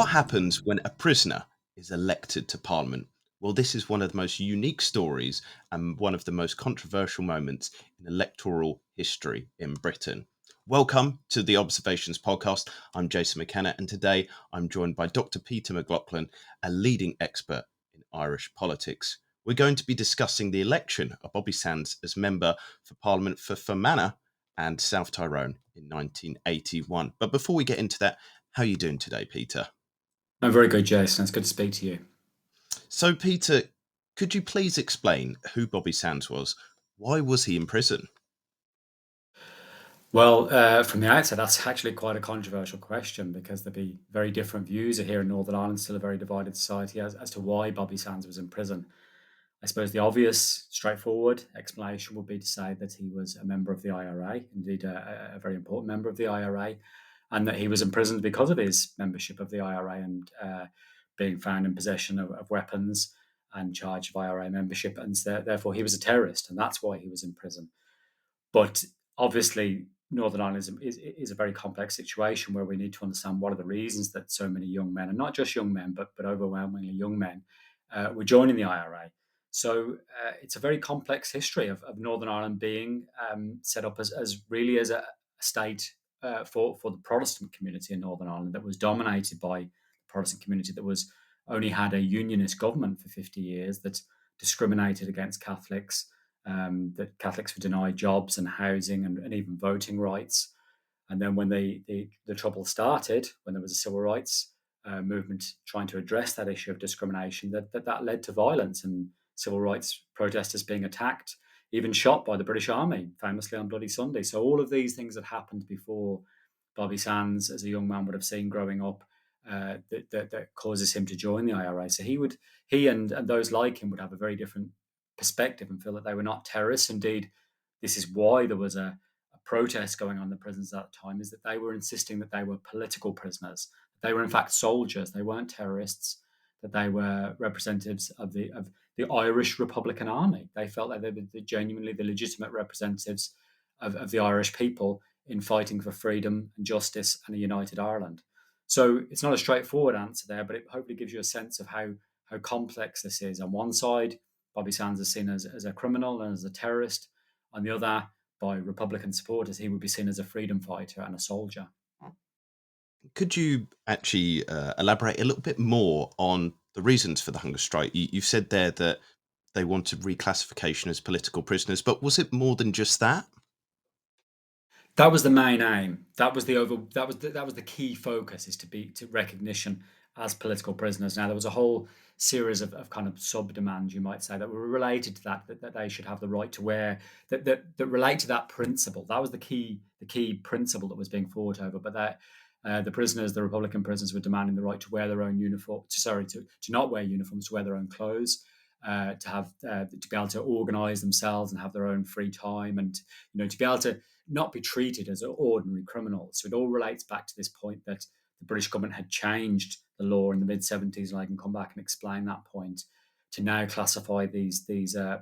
What happens when a prisoner is elected to Parliament? Well, this is one of the most unique stories and one of the most controversial moments in electoral history in Britain. Welcome to the Observations podcast. I'm Jason McKenna, and today I'm joined by Dr. Peter McLoughlin, a leading expert in Irish politics. We're going to be discussing the election of Bobby Sands as member for Parliament for Fermanagh and South Tyrone in 1981. But before we get into that, how are you doing today, Peter? I'm very good, Jason. It's good to speak to you. So, Peter, could you please explain who Bobby Sands was? Why was he in prison? Well, from the outset, that's actually quite a controversial question because there'd be very different views here in Northern Ireland, still a very divided society as to why Bobby Sands was in prison. I suppose the obvious, straightforward explanation would be to say that he was a member of the IRA, indeed a very important member of the IRA, and that he was imprisoned because of his membership of the IRA and being found in possession of weapons and charged of IRA membership, and therefore he was a terrorist, and that's why he was in prison. But obviously, Northern Ireland is a very complex situation where we need to understand what are the reasons that so many young men, and not just young men, but overwhelmingly young men, were joining the IRA. So it's a very complex history of Northern Ireland being set up as really as a state for the Protestant community in Northern Ireland that was dominated by the Protestant community that was only had a unionist government for 50 years that discriminated against Catholics, that Catholics were denied jobs and housing and even voting rights. And then when the trouble started, when there was a civil rights movement trying to address that issue of discrimination, that led to violence and civil rights protesters being attacked, even shot by the British Army, famously on Bloody Sunday. So all of these things had happened before Bobby Sands, as a young man, would have seen growing up. That causes him to join the IRA. So he and those like him would have a very different perspective and feel that they were not terrorists. Indeed, this is why there was a protest going on in the prisons at that time, is that they were insisting that they were political prisoners. They were in fact soldiers. They weren't terrorists. That they were representatives of the Irish Republican Army. They felt like they were genuinely the legitimate representatives of the Irish people in fighting for freedom and justice and a united Ireland. So it's not a straightforward answer there, but it hopefully gives you a sense of how complex this is. On one side, Bobby Sands is seen as a criminal and as a terrorist. On the other, by Republican supporters, he would be seen as a freedom fighter and a soldier. Could you actually elaborate a little bit more on the reasons for the hunger strike? You've said there that they wanted reclassification as political prisoners, but was it more than just that? That was the main aim. That was the key focus, is to be to recognition as political prisoners. Now there was a whole series of kind of sub demands, you might say, that were related to that they should have the right to wear, that relate to that principle. That was the key principle that was being fought over. But that the prisoners, the Republican prisoners, were demanding the right to wear their own uniform. Sorry, to not wear uniforms, to wear their own clothes. To be able to organise themselves and have their own free time, and to be able to not be treated as ordinary criminals. So it all relates back to this point that the British government had changed the law in the mid 70s, and I can come back and explain that point, to now classify these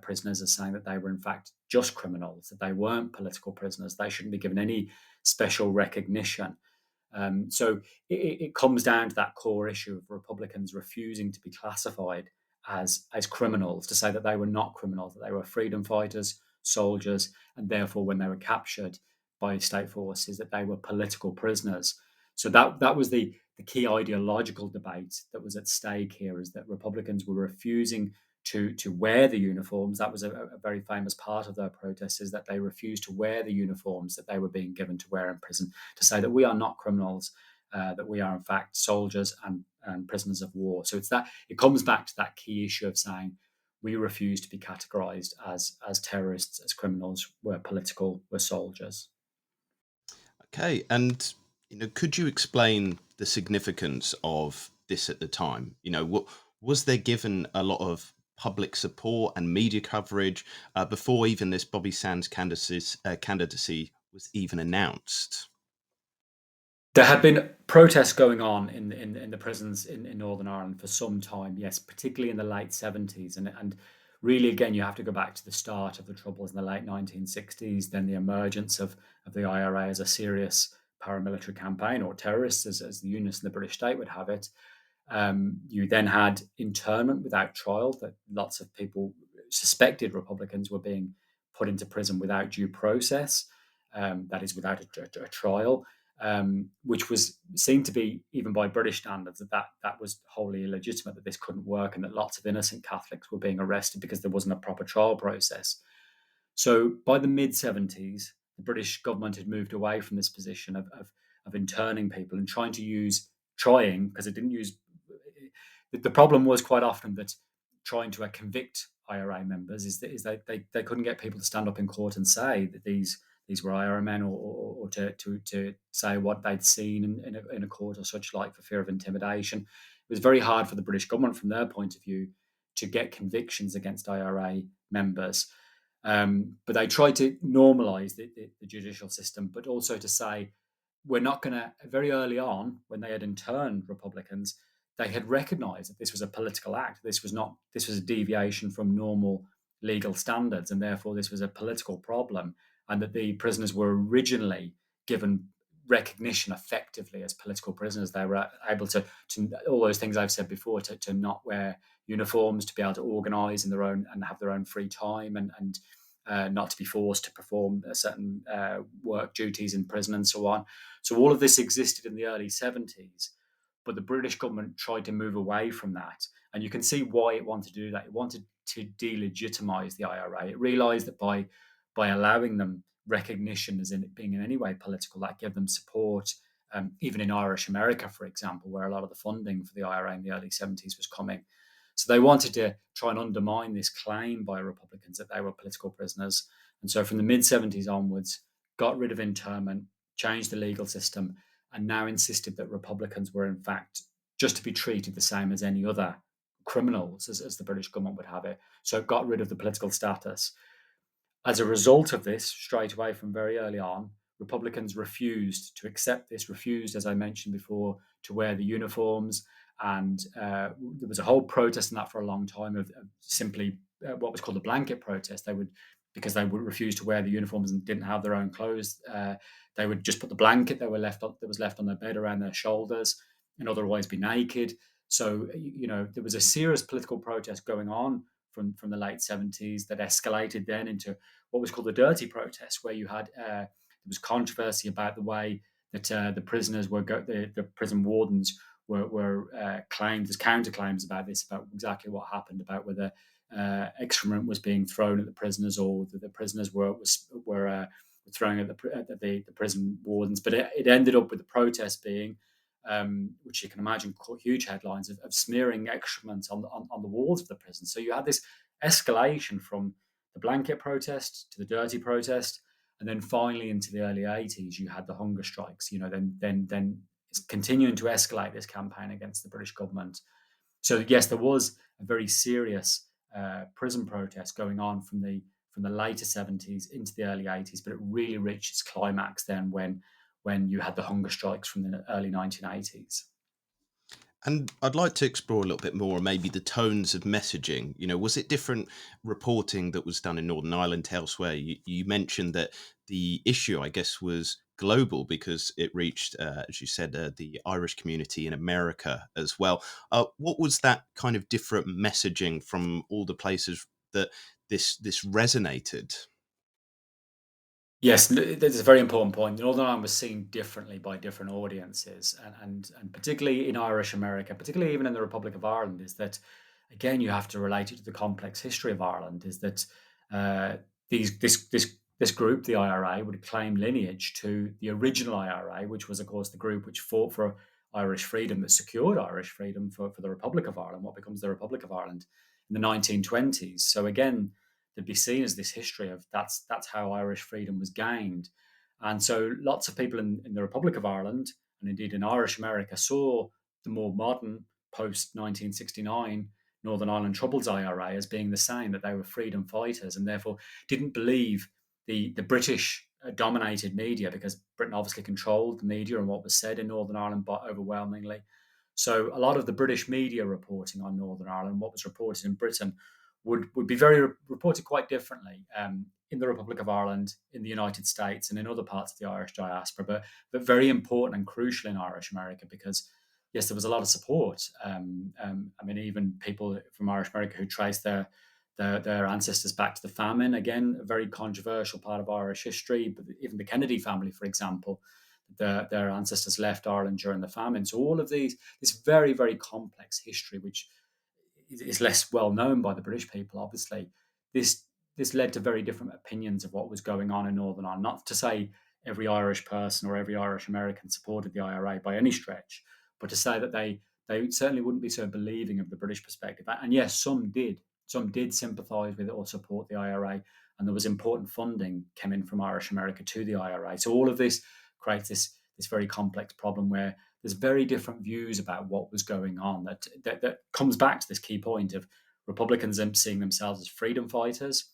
prisoners as saying that they were in fact just criminals, that they weren't political prisoners. They shouldn't be given any special recognition. So it comes down to that core issue of Republicans refusing to be classified as criminals, to say that they were not criminals, that they were freedom fighters, soldiers, and therefore when they were captured by state forces, that they were political prisoners. So that was the key ideological debate that was at stake here, is that Republicans were refusing to wear the uniforms. That was a very famous part of their protest, is that they refused to wear the uniforms that they were being given to wear in prison, to say that we are not criminals, that we are in fact soldiers and prisoners of war. So it comes back to that key issue of saying we refuse to be categorized as terrorists, as criminals, we're political, we're soldiers. Okay, and could you explain the significance of this at the time? What was there given a lot of public support and media coverage before even this Bobby Sands candidacy was even announced? There had been protests going on in the prisons in Northern Ireland for some time, yes, particularly in the late 70s. And really, again, you have to go back to the start of the Troubles in the late 1960s, then the emergence of the IRA as a serious paramilitary campaign, or terrorists, as the Unionists and the British state would have it. You then had internment without trial, that lots of people, suspected Republicans, were being put into prison without due process, that is, without a trial, which was seen to be, even by British standards, that was wholly illegitimate, that this couldn't work, and that lots of innocent Catholics were being arrested because there wasn't a proper trial process. So by the mid 70s, the British government had moved away from this position of interning people and trying, because it didn't use. The problem was quite often that trying to convict IRA members is that they couldn't get people to stand up in court and say that these were IRA men, or to say what they'd seen in a court or such like, for fear of intimidation. It was very hard for the British government, from their point of view, to get convictions against IRA members. But they tried to normalise the judicial system, but also to say, we're not going to. Very early on, when they had interned Republicans, they had recognised that this was a political act. This was not. This was a deviation from normal legal standards, and therefore this was a political problem, and that the prisoners were originally given recognition effectively as political prisoners. They were able to all those things I've said before, to not wear uniforms, to be able to organise in their own and have their own free time, and not to be forced to perform certain work duties in prison and so on. So all of this existed in the early 70s, but the British government tried to move away from that. And you can see why it wanted to do that. It wanted to delegitimise the IRA. It realised that by allowing them recognition as in it being in any way political, that gave them support. Even in Irish America, for example, where a lot of the funding for the IRA in the early 70s was coming. So they wanted to try and undermine this claim by Republicans that they were political prisoners. And so from the mid 70s onwards, got rid of internment, changed the legal system, and now insisted that Republicans were, in fact, just to be treated the same as any other criminals, as the British government would have it. So it got rid of the political status. As a result of this, straight away from very early on, Republicans refused to accept this, refused, as I mentioned before, to wear the uniforms. And there was a whole protest in that for a long time of simply what was called the blanket protest. Because they would refuse to wear the uniforms and didn't have their own clothes, they would just put the blanket that was left on their bed around their shoulders, and otherwise be naked. So there was a serious political protest going on from the late 70s that escalated then into what was called the dirty protest, where you had there was controversy about the way that the prisoners the prison wardens were claimed as counterclaims about this, about exactly what happened, about whether excrement was being thrown at the prisoners, or that the prisoners were throwing at the prison wardens. But it ended up with the protest being, which you can imagine, caught huge headlines of smearing excrement on the walls of the prison. So you had this escalation from the blanket protest to the dirty protest, and then finally into the early 80s, you had the hunger strikes. Then it's continuing to escalate this campaign against the British government. So yes, there was a very serious prison protest going on from the later 70s into the early 80s, but it really reached its climax then when you had the hunger strikes from the early 1980s. And I'd like to explore a little bit more, maybe the tones of messaging. Was it different reporting that was done in Northern Ireland to elsewhere? You mentioned that the issue, I guess, was global because it reached, as you said, the Irish community in America as well. What was that kind of different messaging from all the places that this resonated? Yes, that's a very important point. Northern Ireland was seen differently by different audiences, and particularly in Irish America, particularly even in the Republic of Ireland, is that, again, you have to relate it to the complex history of Ireland. Is that uh, this group, the IRA, would claim lineage to the original IRA, which was, of course, the group which fought for Irish freedom, that secured Irish freedom for the Republic of Ireland, what becomes the Republic of Ireland in the 1920s. So again, to be seen as this history of that's how Irish freedom was gained. And so lots of people in the Republic of Ireland, and indeed in Irish America, saw the more modern post 1969 Northern Ireland Troubles IRA as being the same, that they were freedom fighters, and therefore didn't believe the British dominated media, because Britain obviously controlled the media and what was said in Northern Ireland, but overwhelmingly. So a lot of the British media reporting on Northern Ireland, what was reported in Britain, would be reported quite differently in the Republic of Ireland, in the United States, and in other parts of the Irish diaspora, but very important and crucial in Irish America, because yes, there was a lot of support. I mean, even people from Irish America who trace their ancestors back to the famine. Again, a very controversial part of Irish history. But even the Kennedy family, for example, their ancestors left Ireland during the famine. So all of this very, very complex history, which is less well known by the British people, obviously, this this led to very different opinions of what was going on in Northern Ireland. Not to say every Irish person or every Irish American supported the IRA by any stretch, but to say that they certainly wouldn't be so believing of the British perspective. And yes, some did. Some did sympathise with it or support the IRA, and there was important funding came in from Irish America to the IRA. So all of this creates this very complex problem where there's very different views about what was going on. That comes back to this key point of Republicans seeing themselves as freedom fighters,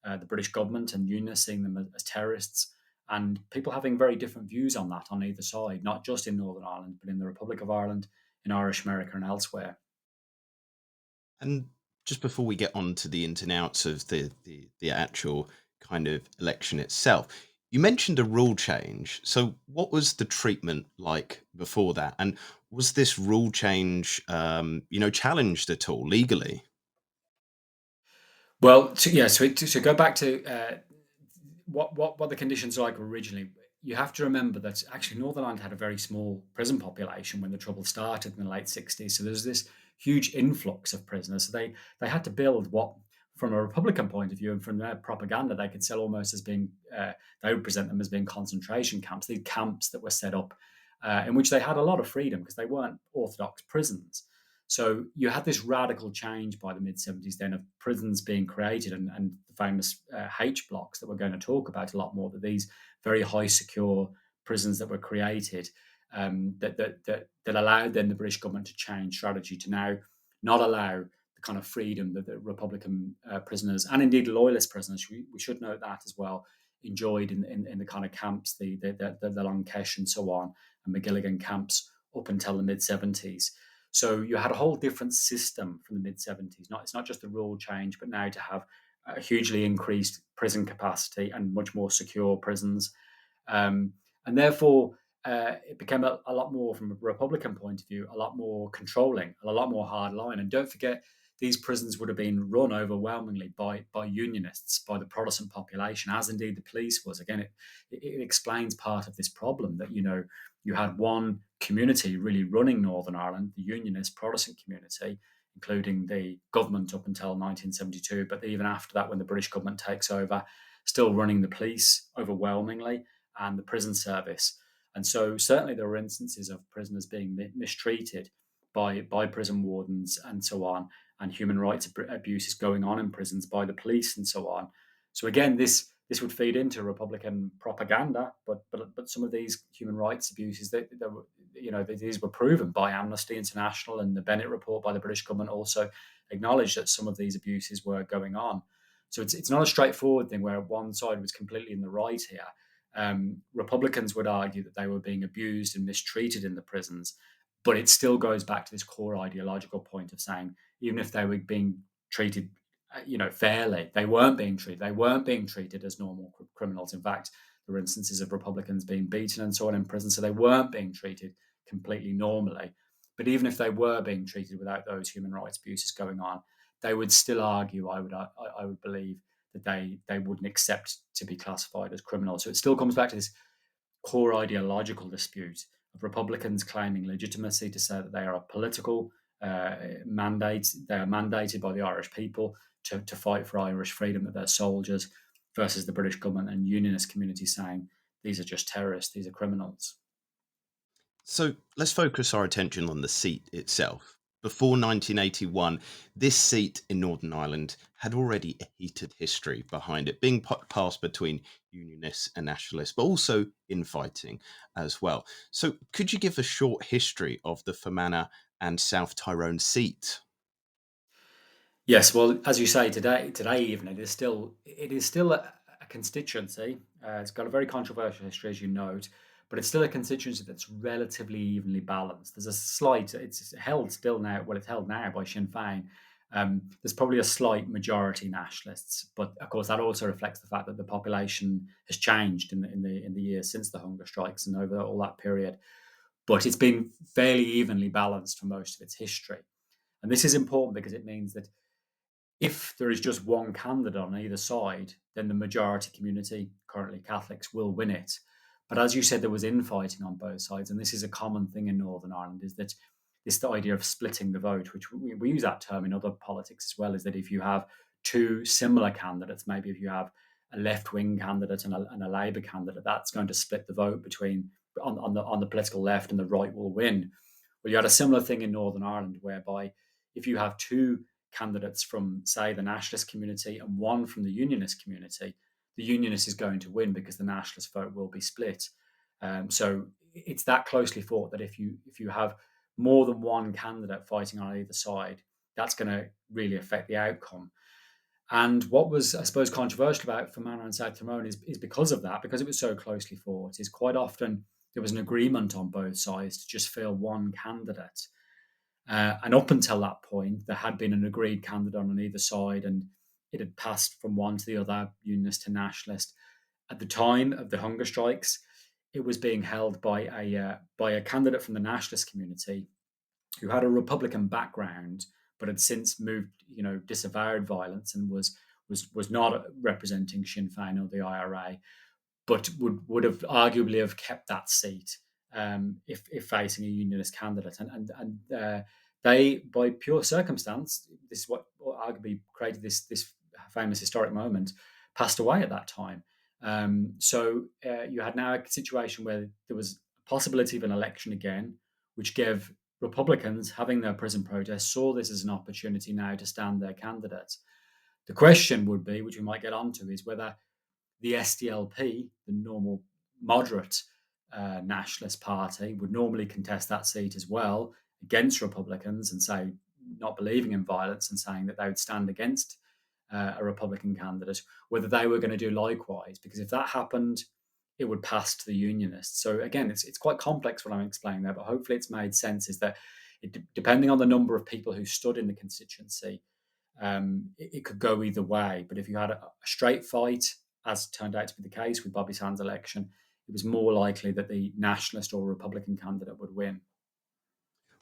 the British government and unionists seeing them as terrorists, and people having very different views on that on either side, not just in Northern Ireland, but in the Republic of Ireland, in Irish America, and elsewhere. And just before we get on to the ins and outs of the actual kind of election itself, you mentioned a rule change. So, what was the treatment like before that? And was this rule change, challenged at all legally? Well, to go back to what the conditions were like originally, you have to remember that actually Northern Ireland had a very small prison population when the trouble started in the late 60s. So there's this huge influx of prisoners. So they had to build what, from a Republican point of view and from their propaganda, they could sell almost as being, they would present them as being concentration camps, these camps that were set up in which they had a lot of freedom because they weren't orthodox prisons. So you had this radical change by the mid 70s then of prisons being created and the famous H blocks that we're going to talk about a lot more, that these very high secure prisons that were created that allowed then the British government to change strategy to now not allow the kind of freedom that the Republican prisoners and indeed loyalist prisoners, we should note that as well, enjoyed in the kind of camps, the Long Kesh and so on, and McGilligan camps up until the mid 70s. So you had a whole different system from the mid 70s. It's not just the rule change, but now to have a hugely increased prison capacity and much more secure prisons. And therefore, it became a lot more, from a Republican point of view, a lot more controlling, a lot more hard line. And don't forget, these prisons would have been run overwhelmingly by unionists, by the Protestant population, as indeed the police was. Again, it explains part of this problem that, you had one community really running Northern Ireland, the unionist Protestant community, including the government up until 1972, but even after that, when the British government takes over, still running the police overwhelmingly and the prison service. And so certainly there were instances of prisoners being mistreated by prison wardens and so on, and human rights abuses going on in prisons by the police and so on. So again, this would feed into Republican propaganda, but some of these human rights abuses, these were proven by Amnesty International, and the Bennett report by the British government also acknowledged that some of these abuses were going on. So it's not a straightforward thing where one side was completely in the right here. Republicans would argue that they were being abused and mistreated in the prisons, but it still goes back to this core ideological point of saying even if they were being treated fairly, they weren't being treated. They weren't being treated as normal criminals. In fact, there were instances of Republicans being beaten and so on in prison, so they weren't being treated completely normally. But even if they were being treated without those human rights abuses going on, they would still argue, I would believe, that they wouldn't accept to be classified as criminals. So it still comes back to this core ideological dispute of Republicans claiming legitimacy to say that they are a political mandate, they are mandated by the Irish people to fight for Irish freedom, that they're soldiers, versus the British government and unionist community saying these are just terrorists, these are criminals. So let's focus our attention on the seat itself. Before 1981, this seat in Northern Ireland had already a heated history behind it, being passed between Unionists and Nationalists, but also infighting as well. So, could you give a short history of the Fermanagh and South Tyrone seat? Yes, well, as you say, today even it is still a constituency. It's got a very controversial history, as you note, but it's still a constituency that's relatively evenly balanced. There's a slight, it's held still now, well, it's held now by Sinn Féin. There's probably a slight majority nationalists, but of course that also reflects the fact that the population has changed in the years since the hunger strikes and over all that period. but it's been fairly evenly balanced for most of its history. And this is important because it means that if there is just one candidate on either side, then the majority community, currently Catholics, will win it. But as you said, there was infighting on both sides, and this is a common thing in Northern Ireland, is that this the idea of splitting the vote, which we use that term in other politics as well, is that if you have two similar candidates, maybe if you have a left-wing candidate and a Labour candidate, that's going to split the vote between on the political left, and the right will win. Well, you had a similar thing in Northern Ireland, whereby if you have two candidates from, say, the nationalist community and one from the unionist community, the unionist is going to win because the nationalist vote will be split. So it's that closely fought that if you have more than one candidate fighting on either side, that's going to really affect the outcome. And what was, I suppose, controversial about Fermanagh and South Tyrone is because of that, because it was so closely fought, is quite often there was an agreement on both sides to just field one candidate. And up until that point, there had been an agreed candidate on either side, and it had passed from one to the other, unionist to nationalist. At the time of the hunger strikes, it was being held by a candidate from the nationalist community who had a Republican background, but had since moved, disavowed violence and was not representing Sinn Féin or the IRA, but would have arguably have kept that seat if facing a unionist candidate. And they, by pure circumstance, this is what arguably created this famous historic moment, passed away at that time. So you had now a situation where there was a possibility of an election again, which gave Republicans, having their prison protests, saw this as an opportunity now to stand their candidates. The question would be, which we might get onto, is whether the SDLP, the normal moderate nationalist party, would normally contest that seat as well against Republicans and say, not believing in violence and saying that they would stand against a Republican candidate, whether they were going to do likewise. Because if that happened, it would pass to the Unionists. So again, it's quite complex what I'm explaining there, but hopefully it's made sense. Is that depending on the number of people who stood in the constituency, it could go either way. But if you had a straight fight, as turned out to be the case with Bobby Sands' election, it was more likely that the nationalist or Republican candidate would win.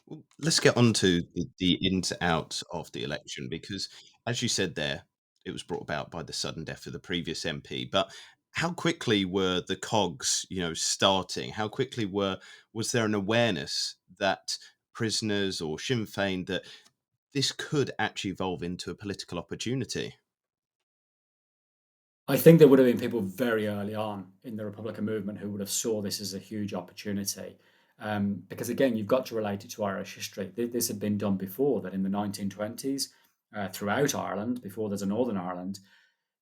Well, let's get on to the ins and outs of the election because, as you said there, it was brought about by the sudden death of the previous MP. But how quickly were the cogs, starting? How quickly was there an awareness that prisoners or Sinn Féin that this could actually evolve into a political opportunity? I think there would have been people very early on in the Republican movement who would have saw this as a huge opportunity. Because again, you've got to relate it to Irish history. This had been done before, that in the 1920s, throughout Ireland, before there's a Northern Ireland,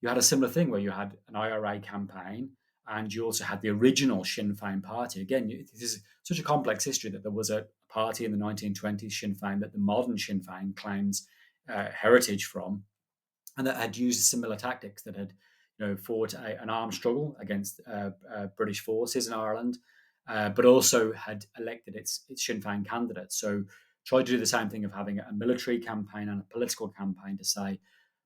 you had a similar thing where you had an IRA campaign and you also had the original Sinn Féin party. Again, this is such a complex history that there was a party in the 1920s, Sinn Féin, that the modern Sinn Féin claims heritage from, and that had used similar tactics, that had fought an armed struggle against British forces in Ireland, but also had elected its Sinn Féin candidates. So tried to do the same thing of having a military campaign and a political campaign to say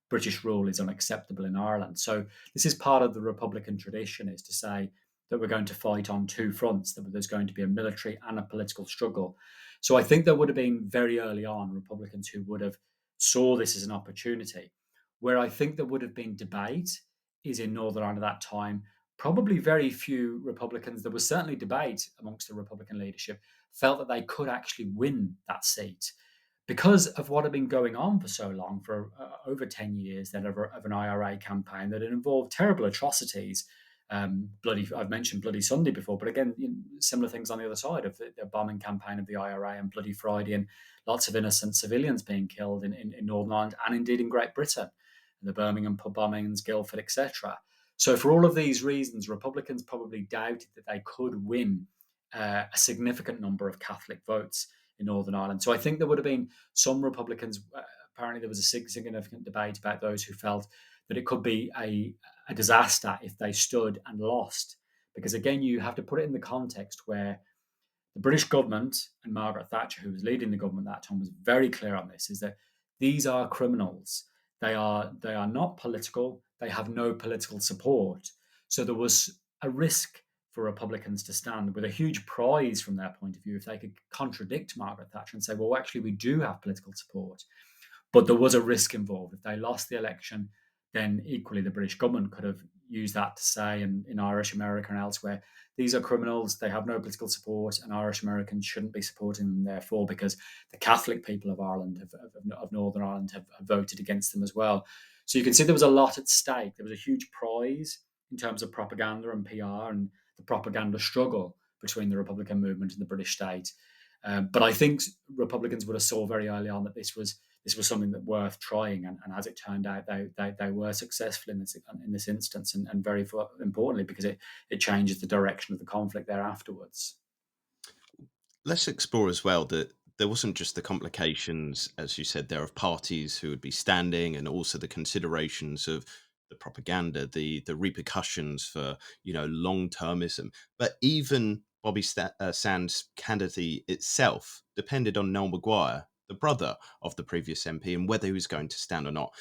British rule is unacceptable in Ireland. So this is part of the Republican tradition, is to say that we're going to fight on two fronts, that there's going to be a military and a political struggle. So I think there would have been very early on Republicans who would have saw this as an opportunity. Where I think there would have been debate is in Northern Ireland at that time. Probably very few Republicans, there was certainly debate amongst the Republican leadership, felt that they could actually win that seat because of what had been going on for so long, for over 10 years, then of an IRA campaign that had involved terrible atrocities. I've mentioned Bloody Sunday before, but again, similar things on the other side of the bombing campaign of the IRA and Bloody Friday, and lots of innocent civilians being killed in Northern Ireland and indeed in Great Britain, the Birmingham pub bombings, Guildford, etc. So, for all of these reasons, Republicans probably doubted that they could win a significant number of Catholic votes in Northern Ireland. So I think there would have been some Republicans. Apparently, there was a significant debate about those who felt that it could be a disaster if they stood and lost. Because again, you have to put it in the context where the British government and Margaret Thatcher, who was leading the government at that time, was very clear on this: is that these are criminals. They are not political. They have no political support. So there was a risk for Republicans to stand with a huge prize from their point of view if they could contradict Margaret Thatcher and say, well, actually, we do have political support. But there was a risk involved. If they lost the election, then equally the British government could have used that to say, in Irish America and elsewhere, these are criminals, they have no political support, and Irish Americans shouldn't be supporting them, therefore, because the Catholic people of Ireland, of Northern Ireland, have voted against them as well. So you can see there was a lot at stake. There was a huge prize in terms of propaganda and PR and the propaganda struggle between the Republican movement and the British state. But I think Republicans would have saw very early on that this was something that worth trying, and as it turned out, they were successful in this instance, and very importantly because it changes the direction of the conflict there afterwards. Let's explore as well that there wasn't just the complications, as you said, there of parties who would be standing, and also the considerations of the propaganda, the repercussions for long termism. But even Sands' candidacy itself depended on Noel Maguire, the brother of the previous MP, and whether he was going to stand or not.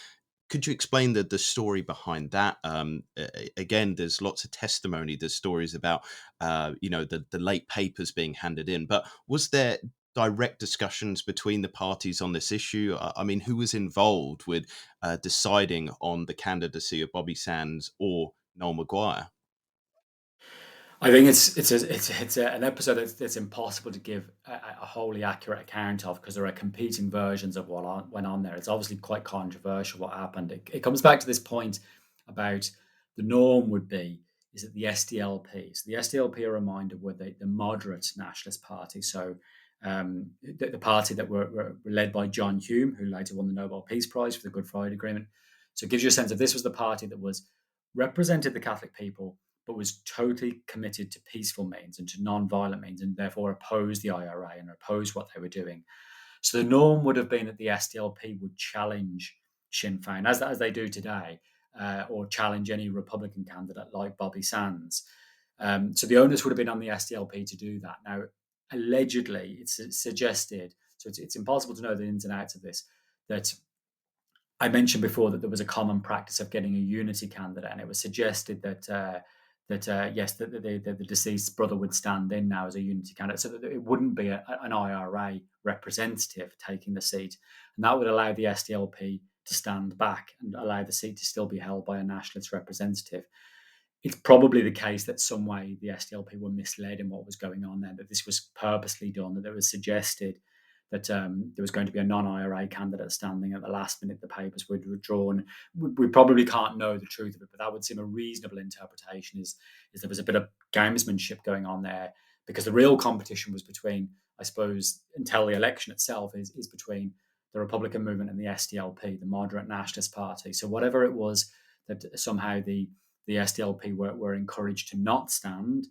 Could you explain the story behind that? Again, there's lots of testimony. There's stories about the late papers being handed in. But was there direct discussions between the parties on this issue? I mean, who was involved with deciding on the candidacy of Bobby Sands or Noel Maguire? I think an episode that's impossible to give a wholly accurate account of because there are competing versions of went on there. It's obviously quite controversial what happened. It comes back to this point about the norm would be is that the SDLP. So the SDLP, a reminder, were the moderate nationalist party. So the party that were led by John Hume, who later won the Nobel Peace Prize for the Good Friday Agreement. So it gives you a sense of this was the party that was represented the Catholic people but was totally committed to peaceful means and to non-violent means, and therefore opposed the IRA and opposed what they were doing. So the norm would have been that the SDLP would challenge Sinn Féin, as they do today, or challenge any Republican candidate like Bobby Sands. So the onus would have been on the SDLP to do that. Now, allegedly, it's suggested, so it's impossible to know the ins and outs of this, that I mentioned before that there was a common practice of getting a unity candidate, and it was suggested that yes, the deceased brother would stand in now as a unity candidate, so that it wouldn't be an IRA representative taking the seat, and that would allow the SDLP to stand back and allow the seat to still be held by a nationalist representative. It's probably the case that some way the SDLP were misled in what was going on there, that this was purposely done, that it was suggested that there was going to be a non-IRA candidate standing at the last minute. The papers were withdrawn. We probably can't know the truth of it, but that would seem a reasonable interpretation. Is there was a bit of gamesmanship going on there because the real competition was between, I suppose, until the election itself is between the Republican movement and the SDLP, the moderate nationalist party. So whatever it was that somehow the SDLP were encouraged to not stand,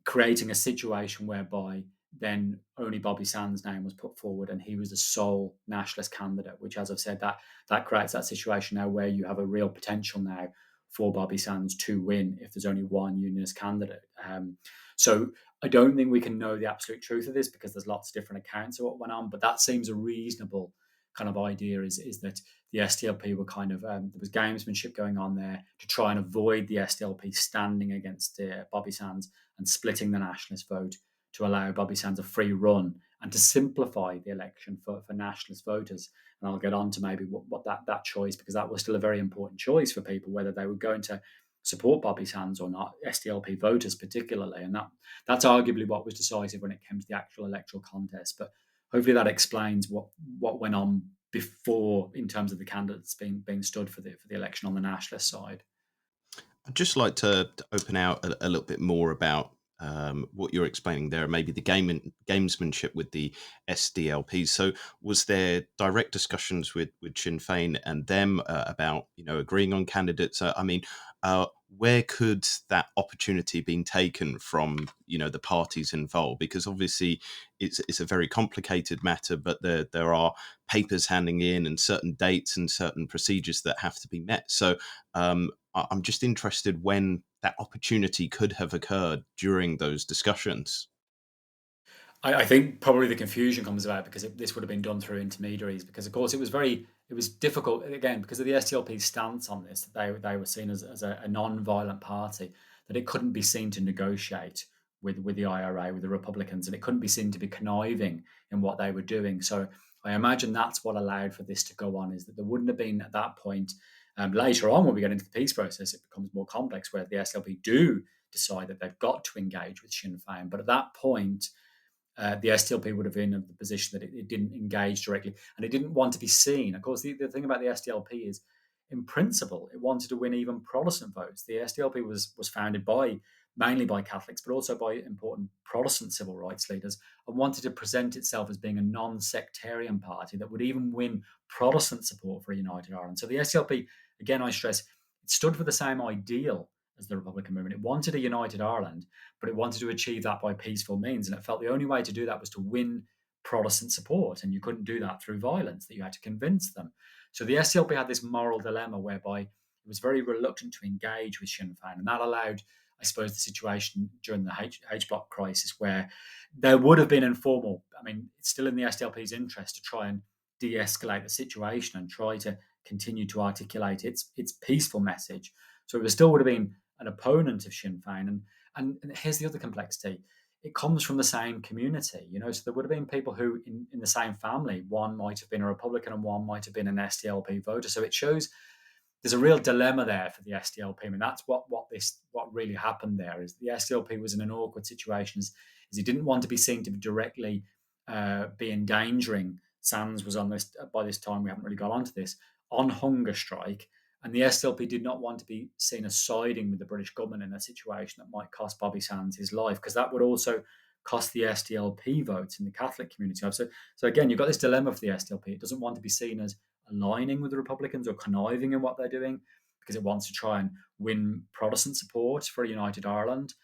creating a situation whereby then only Bobby Sands' name was put forward and he was the sole nationalist candidate, which, as I've said, that creates that situation now where you have a real potential now for Bobby Sands to win if there's only one unionist candidate. So I don't think we can know the absolute truth of this because there's lots of different accounts of what went on, but that seems a reasonable kind of idea is that the SDLP were kind of, there was gamesmanship going on there to try and avoid the SDLP standing against Bobby Sands and splitting the nationalist vote to allow Bobby Sands a free run and to simplify the election for nationalist voters. And I'll get on to maybe what that choice, because that was still a very important choice for people, whether they were going to support Bobby Sands or not, SDLP voters particularly. And that's arguably what was decisive when it came to the actual electoral contest. But hopefully that explains what went on before in terms of the candidates being stood for the election on the nationalist side. I'd just like to open out a little bit more about what you're explaining there, maybe the gamesmanship with the SDLP. So, was there direct discussions with Sinn Féin and them about agreeing on candidates? I mean, where could that opportunity been taken from the parties involved? Because obviously it's a very complicated matter, but there are papers handing in and certain dates and certain procedures that have to be met. So I'm just interested when that opportunity could have occurred during those discussions. I think probably the confusion comes about because this would have been done through intermediaries, because of course it was very it was difficult again because of the SDLP's stance on this. That they were seen as a non-violent party, that it couldn't be seen to negotiate with the IRA, with the Republicans, and it couldn't be seen to be conniving in what they were doing. So I imagine that's what allowed for this to go on, is that there wouldn't have been at that point. Later on, when we get into the peace process, it becomes more complex, where the SDLP do decide that they've got to engage with Sinn Féin. But at that point, the SDLP would have been in the position that it didn't engage directly, and it didn't want to be seen. Of course, the thing about the SDLP is, in principle, it wanted to win even Protestant votes. The SDLP was founded mainly by Catholics, but also by important Protestant civil rights leaders, and wanted to present itself as being a non-sectarian party that would even win Protestant support for a united Ireland. So the SDLP, again, I stress, it stood for the same ideal as the Republican movement. It wanted a united Ireland, but it wanted to achieve that by peaceful means. And it felt the only way to do that was to win Protestant support. And you couldn't do that through violence, that you had to convince them. So the SDLP had this moral dilemma whereby it was very reluctant to engage with Sinn Féin. And that allowed, I suppose, the situation during the H Block crisis where there would have been informal. I mean, it's still in the SDLP's interest to try and de escalate the situation and try to continue to articulate its peaceful message. So it still would have been an opponent of Sinn Féin. And here's the other complexity. It comes from the same community, so there would have been people who in the same family, one might have been a Republican and one might have been an SDLP voter. So it shows there's a real dilemma there for the SDLP. I mean, that's what really happened there, is the SDLP was in an awkward situation, as he didn't want to be seen to be directly be endangering. Sands was on this, by this time, we haven't really got onto this, on hunger strike. And the SDLP did not want to be seen as siding with the British government in a situation that might cost Bobby Sands his life, because that would also cost the SDLP votes in the Catholic community. So again, you've got this dilemma for the SDLP. It doesn't want to be seen as aligning with the Republicans or conniving in what they're doing, because it wants to try and win Protestant support for a united Ireland.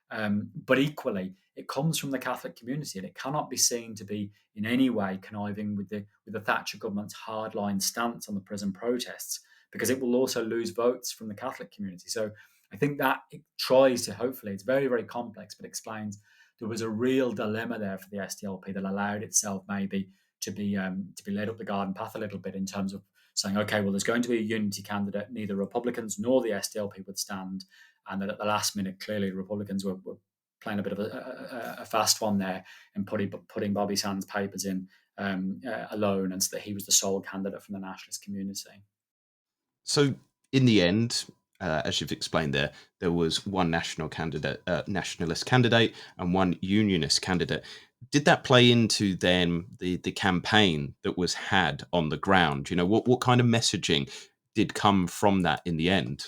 But equally, it comes from the Catholic community, and it cannot be seen to be in any way conniving with the Thatcher government's hardline stance on the prison protests, because it will also lose votes from the Catholic community. So I think that it tries to, hopefully, it's very, very complex, but explains there was a real dilemma there for the SDLP that allowed itself maybe to be led up the garden path a little bit, in terms of saying, okay, well, there's going to be a unity candidate. Neither Republicans nor the SDLP would stand. And that at the last minute, clearly, Republicans were playing a bit of a fast one there and putting Bobby Sands' papers in alone, and so that he was the sole candidate from the nationalist community. So, in the end, as you've explained there was one nationalist candidate and one unionist candidate. Did that play into then the campaign that was had on the ground? What kind of messaging did come from that in the end?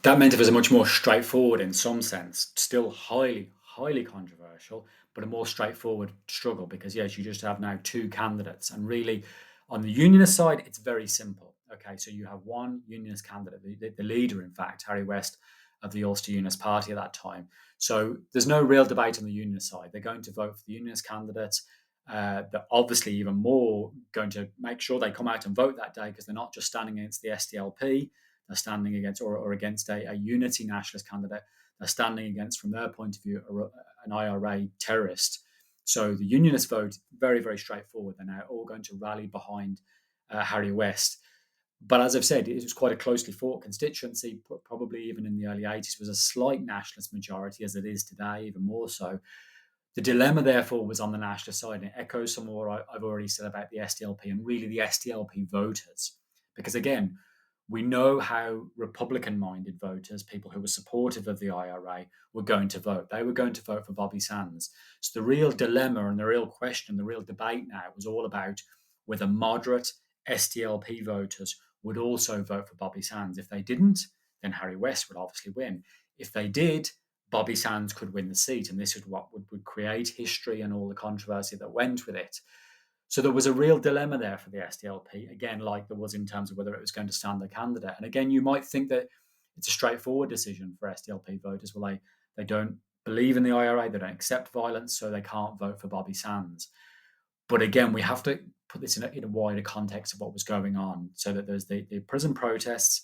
That meant it was a much more straightforward, in some sense, still highly, highly controversial, but a more straightforward struggle, because, yes, you just have now two candidates. And really, on the unionist side, it's very simple. Okay, so you have one unionist candidate, the leader, in fact, Harry West of the Ulster Unionist Party at that time. So there's no real debate on the unionist side. They're going to vote for the unionist candidates. They're obviously even more going to make sure they come out and vote that day, because they're not just standing against the SDLP. They're standing against or against a unity nationalist candidate. They're standing against, from their point of view, an IRA terrorist. So the unionist vote, very, very straightforward. They're now all going to rally behind Harry West. But as I've said, it was quite a closely fought constituency, probably even in the early 80s. It was a slight nationalist majority, as it is today, even more so. The dilemma, therefore, was on the nationalist side, and it echoes some more I've already said about the SDLP and really the SDLP voters. Because again, we know how Republican-minded voters, people who were supportive of the IRA, were going to vote. They were going to vote for Bobby Sands. So the real dilemma and the real question, the real debate now was all about whether moderate SDLP voters would also vote for Bobby Sands. If they didn't, then Harry West would obviously win. If they did, Bobby Sands could win the seat, and this is what would create history and all the controversy that went with it. So there was a real dilemma there for the SDLP, again, like there was in terms of whether it was going to stand a candidate. And again, you might think that it's a straightforward decision for SDLP voters. Well, they don't believe in the IRA, they don't accept violence, so they can't vote for Bobby Sands. But again, we have to put this in a wider context of what was going on, so that there's the prison protests.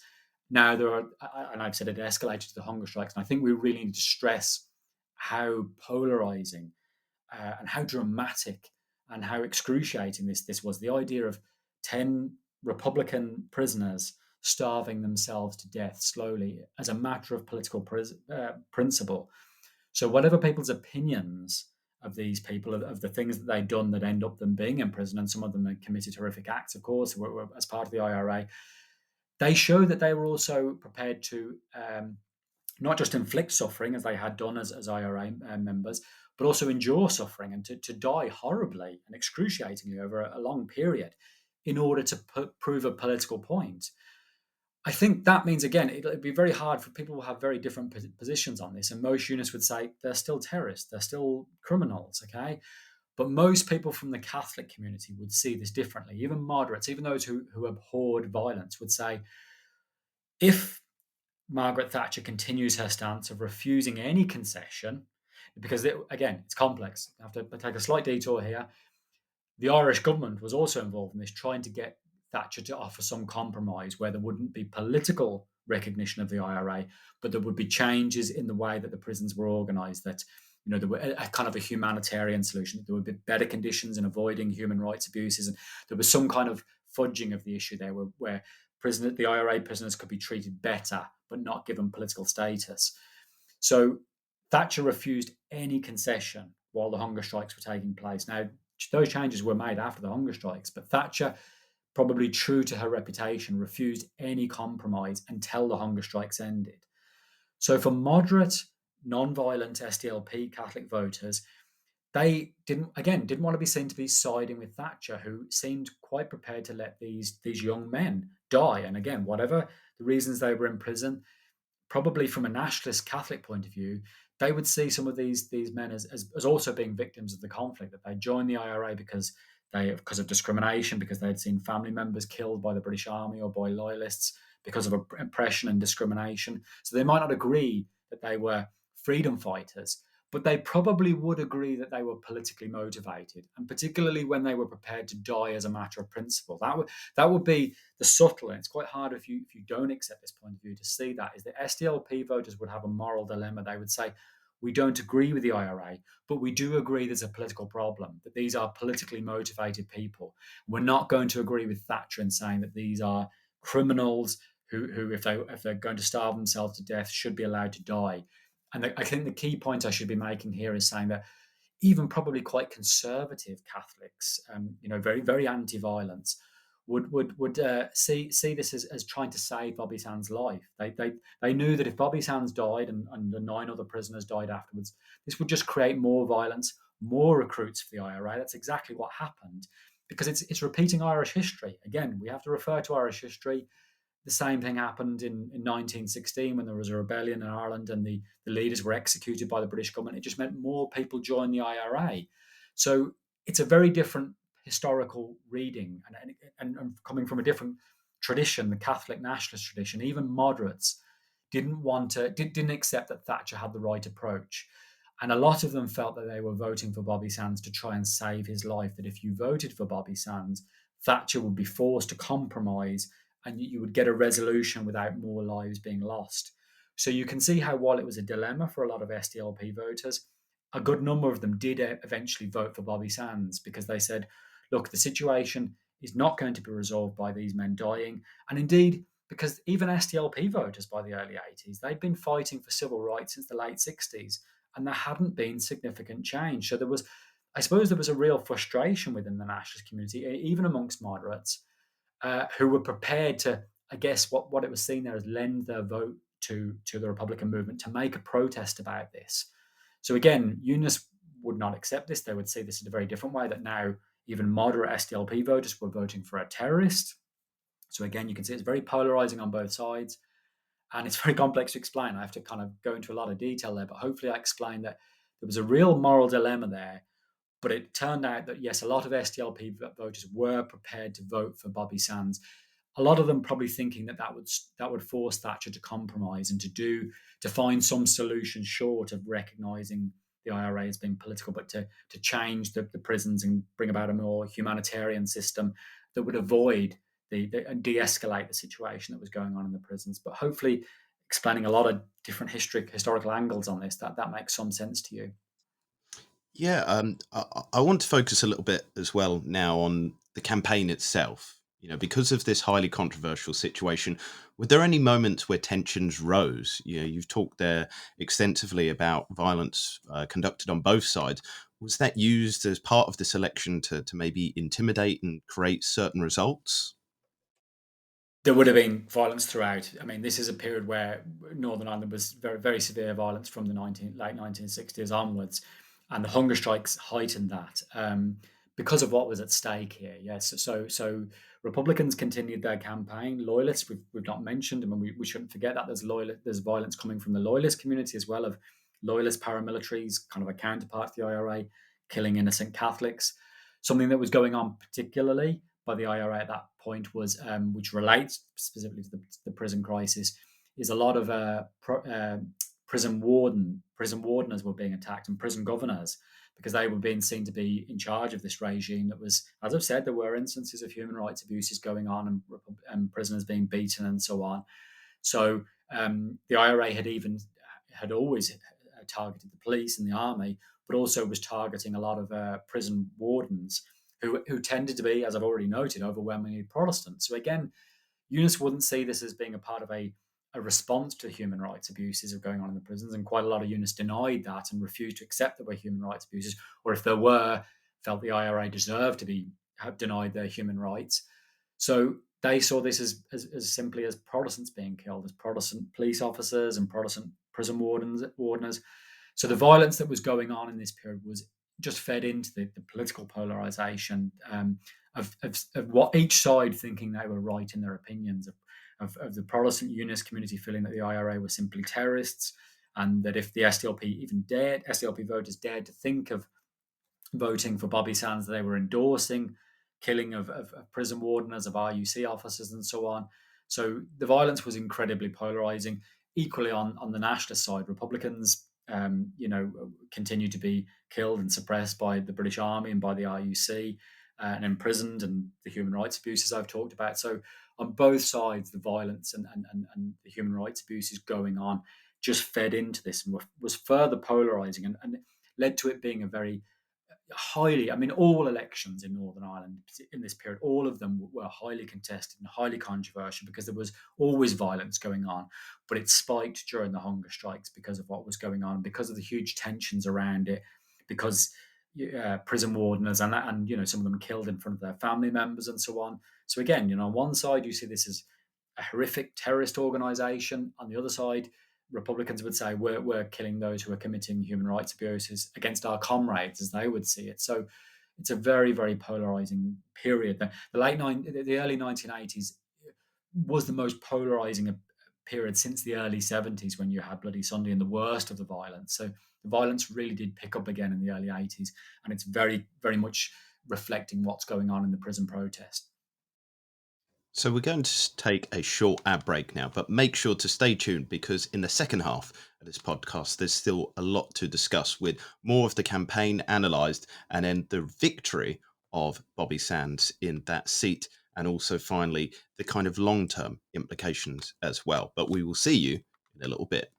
Now there are, and I've said it escalated to the hunger strikes, and I think we really need to stress how polarizing and how dramatic and how excruciating this was. The idea of 10 Republican prisoners starving themselves to death slowly as a matter of political principle. So, whatever people's opinions of these people, of the things that they've done that end up them being in prison, and some of them have committed horrific acts, of course, as part of the IRA, they show that they were also prepared to not just inflict suffering as they had done as IRA members, but also endure suffering and to die horribly and excruciatingly over a long period in order to prove a political point. I think that means, again, it'll be very hard for people who have very different positions on this. And most unionists would say they're still terrorists, they're still criminals, okay? But most people from the Catholic community would see this differently. Even moderates, even those who abhorred violence, would say if Margaret Thatcher continues her stance of refusing any concession, because again, it's complex. I have to take a slight detour here. The Irish government was also involved in this, trying to get Thatcher to offer some compromise where there wouldn't be political recognition of the IRA, but there would be changes in the way that the prisons were organised. That there were a kind of a humanitarian solution. That there would be better conditions in avoiding human rights abuses, and there was some kind of fudging of the issue there, where the IRA prisoners could be treated better, but not given political status. So Thatcher refused any concession while the hunger strikes were taking place. Now, those changes were made after the hunger strikes, but Thatcher, probably true to her reputation, refused any compromise until the hunger strikes ended. So for moderate, non-violent SDLP Catholic voters, they didn't want to be seen to be siding with Thatcher, who seemed quite prepared to let these young men die. And again, whatever the reasons they were in prison, probably from a nationalist Catholic point of view, they would see some of these men as also being victims of the conflict, that they joined the IRA because of discrimination, because they had seen family members killed by the British Army or by loyalists because of oppression and discrimination. So they might not agree that they were freedom fighters, but they probably would agree that they were politically motivated, and particularly when they were prepared to die as a matter of principle. That would be the subtle, and it's quite hard if you don't accept this point of view to see that, is that SDLP voters would have a moral dilemma. They would say, we don't agree with the IRA, but we do agree there's a political problem, that these are politically motivated people. We're not going to agree with Thatcher in saying that these are criminals who if they're going to starve themselves to death, should be allowed to die. And I think the key point I should be making here is saying that even probably quite conservative Catholics, very, very anti-violence, would see this as trying to save Bobby Sands' life. They knew that if Bobby Sands died and the 9 other prisoners died afterwards, this would just create more violence, more recruits for the IRA. That's exactly what happened, because it's repeating Irish history. Again, we have to refer to Irish history. The same thing happened in 1916 when there was a rebellion in Ireland and the leaders were executed by the British government. It just meant more people joined the IRA. So it's a very different historical reading, and coming from a different tradition, the Catholic nationalist tradition. Even moderates didn't accept that Thatcher had the right approach. And a lot of them felt that they were voting for Bobby Sands to try and save his life, that if you voted for Bobby Sands, Thatcher would be forced to compromise and you would get a resolution without more lives being lost. So you can see how, while it was a dilemma for a lot of SDLP voters, a good number of them did eventually vote for Bobby Sands, because they said, look, the situation is not going to be resolved by these men dying. And indeed, because even SDLP voters by the early 80s, they'd been fighting for civil rights since the late 60s, and there hadn't been significant change. So I suppose there was a real frustration within the nationalist community, even amongst moderates, who were prepared to, I guess, what it was seen there as lend their vote to the Republican movement to make a protest about this. So again, unionists would not accept this. They would see this in a very different way, that now even moderate SDLP voters were voting for a terrorist. So again, you can see it's very polarizing on both sides, and it's very complex to explain. I have to kind of go into a lot of detail there, but hopefully I explained that there was a real moral dilemma there. But it turned out that, yes, a lot of SDLP voters were prepared to vote for Bobby Sands. A lot of them probably thinking that would force Thatcher to compromise and to find some solution short of recognising the IRA as being political, but to change the prisons and bring about a more humanitarian system that would avoid and de-escalate the situation that was going on in the prisons. But hopefully, explaining a lot of different historical angles on this, that makes some sense to you. Yeah, I want to focus a little bit as well now on the campaign itself. Because of this highly controversial situation, were there any moments where tensions rose? You've talked there extensively about violence conducted on both sides. Was that used as part of this election to maybe intimidate and create certain results? There would have been violence throughout. I mean, this is a period where Northern Ireland was very, very severe violence from the late 1960s onwards, and the hunger strikes heightened that because of what was at stake here. Yes, so Republicans continued their campaign. Loyalists, we've not mentioned, I mean, we shouldn't forget that there's violence coming from the loyalist community as well, of loyalist paramilitaries, kind of a counterpart to the IRA, killing innocent Catholics. Something that was going on particularly by the IRA at that point was, which relates specifically to the prison crisis, is a lot of prison wardeners were being attacked, and prison governors, because they were being seen to be in charge of this regime. That was, as I've said, there were instances of human rights abuses going on, and prisoners being beaten and so on. So the IRA had always targeted the police and the army, but also was targeting a lot of prison wardens who tended to be, as I've already noted, overwhelmingly Protestant. So again, Eunice wouldn't see this as being a part of a response to human rights abuses that are going on in the prisons, and quite a lot of Eunice denied that and refused to accept there were human rights abuses, or if there were, felt the IRA deserved to be denied their human rights. So they saw this as simply as Protestants being killed, as Protestant police officers and Protestant prison wardeners. So the violence that was going on in this period was just fed into the political polarization, of what each side thinking they were right in their opinions, of the Protestant unionist community feeling that the IRA were simply terrorists, and that if the SDLP voters dared to think of voting for Bobby Sands, they were endorsing killing of prison wardeners, of RUC officers, and so on. So the violence was incredibly polarizing. Equally on the nationalist side, Republicans, continued to be killed and suppressed by the British Army and by the RUC, and imprisoned, and the human rights abuses I've talked about. So on both sides, the violence and the human rights abuses going on just fed into this, and was further polarizing, and led to it being a very highly, I mean, all elections in Northern Ireland in this period, all of them were highly contested and highly controversial, because there was always violence going on. But it spiked during the hunger strikes because of what was going on, because of the huge tensions around it, because prison wardeners and some of them killed in front of their family members and so on. So again, on one side you see this as a horrific terrorist organization. On the other side, Republicans would say we're killing those who are committing human rights abuses against our comrades, as they would see it. So it's a very, very polarizing period. The early 1980s was the most polarizing period since the early 70s, when you had Bloody Sunday and the worst of the violence. So the violence really did pick up again in the early 80s, and it's very, very much reflecting what's going on in the prison protest. So we're going to take a short ad break now, but make sure to stay tuned, because in the second half of this podcast, there's still a lot to discuss, with more of the campaign analysed, and then the victory of Bobby Sands in that seat, and also finally the kind of long-term implications as well. But we will see you in a little bit.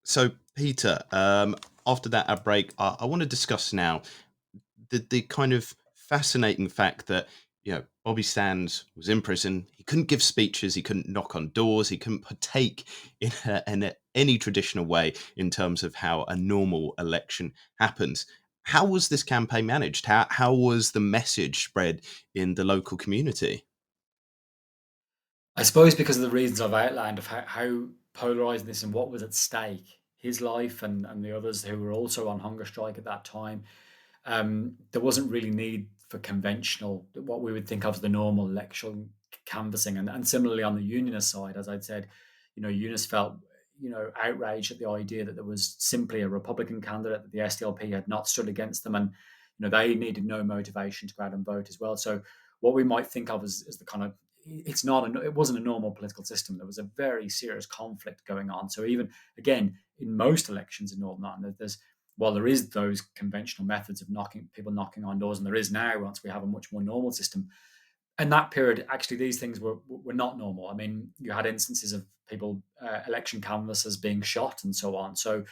So Peter, after that ad break, I want to discuss now the kind of fascinating fact that Bobby Sands was in prison. He couldn't give speeches. He couldn't knock on doors. He couldn't partake in any traditional way in terms of how a normal election happens. How was this campaign managed? How was the message spread in the local community? I suppose because of the reasons I've outlined, of how polarizing this and what was at stake, his life and the others who were also on hunger strike at that time, there wasn't really need for conventional, what we would think of as the normal electoral canvassing. And similarly on the unionist side, as I'd said, unionists felt, outraged at the idea that there was simply a Republican candidate, that the SDLP had not stood against them, and they needed no motivation to go out and vote as well. So what we might think of as the kind of, it wasn't a normal political system. There was a very serious conflict going on. So even again, in most elections in Northern Ireland, while there is those conventional methods of knocking on doors, and there is now, once we have a much more normal system, in that period, actually, these things were not normal. I mean, you had instances of people, election canvassers being shot and so on. So,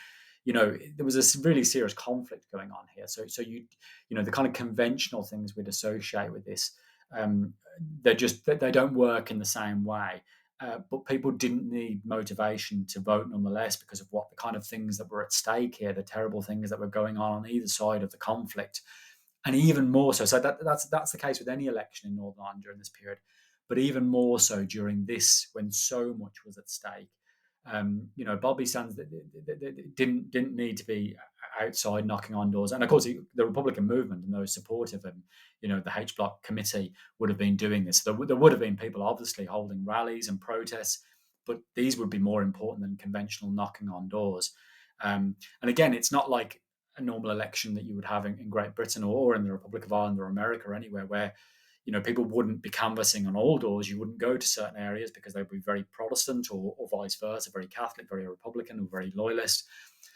there was a really serious conflict going on here. So the kind of conventional things we'd associate with this, Um, they don't work in the same way. But people didn't need motivation to vote nonetheless because of what the kind of things that were at stake here, the terrible things that were going on either side of the conflict, and even more so. So that's the case with any election in Northern Ireland during this period, but even more so during this when so much was at stake. Bobby Sands didn't need to be outside knocking on doors, and of course the Republican movement and those supportive of him, the H Block committee would have been doing this. There would have been people obviously holding rallies and protests, but these would be more important than conventional knocking on doors. And again, it's not like a normal election that you would have in Great Britain or in the Republic of Ireland or America or anywhere where people wouldn't be canvassing on all doors. You wouldn't go to certain areas because they would be very Protestant or vice versa, very Catholic, very Republican, or very loyalist.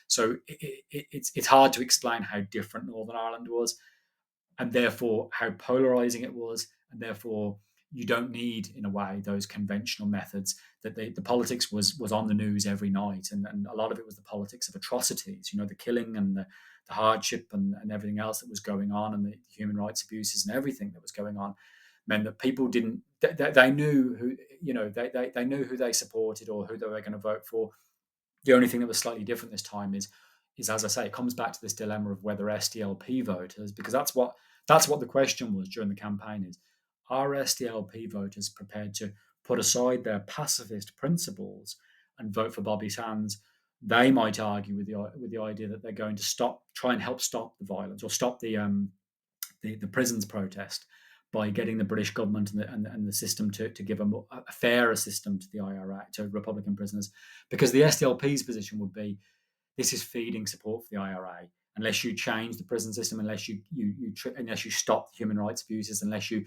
So it's hard to explain how different Northern Ireland was, and therefore how polarizing it was, and therefore you don't need, in a way, those conventional methods. That the politics was on the news every night, and a lot of it was the politics of atrocities, the killing and the hardship and everything else that was going on, and the human rights abuses and everything that was going on, meant that people didn't. They knew who they knew who they supported or who they were going to vote for. The only thing that was slightly different this time is as I say, it comes back to this dilemma of whether SDLP voters, because that's what the question was during the campaign: is are SDLP voters prepared to put aside their pacifist principles and vote for Bobby Sands? They might argue with the idea that they're going to try and help stop the violence or stop the prisons protest by getting the British government and the system to give a fairer system to the IRA, to Republican prisoners, because the SDLP's position would be this is feeding support for the IRA. Unless you change the prison system, unless unless you stop the human rights abuses, unless you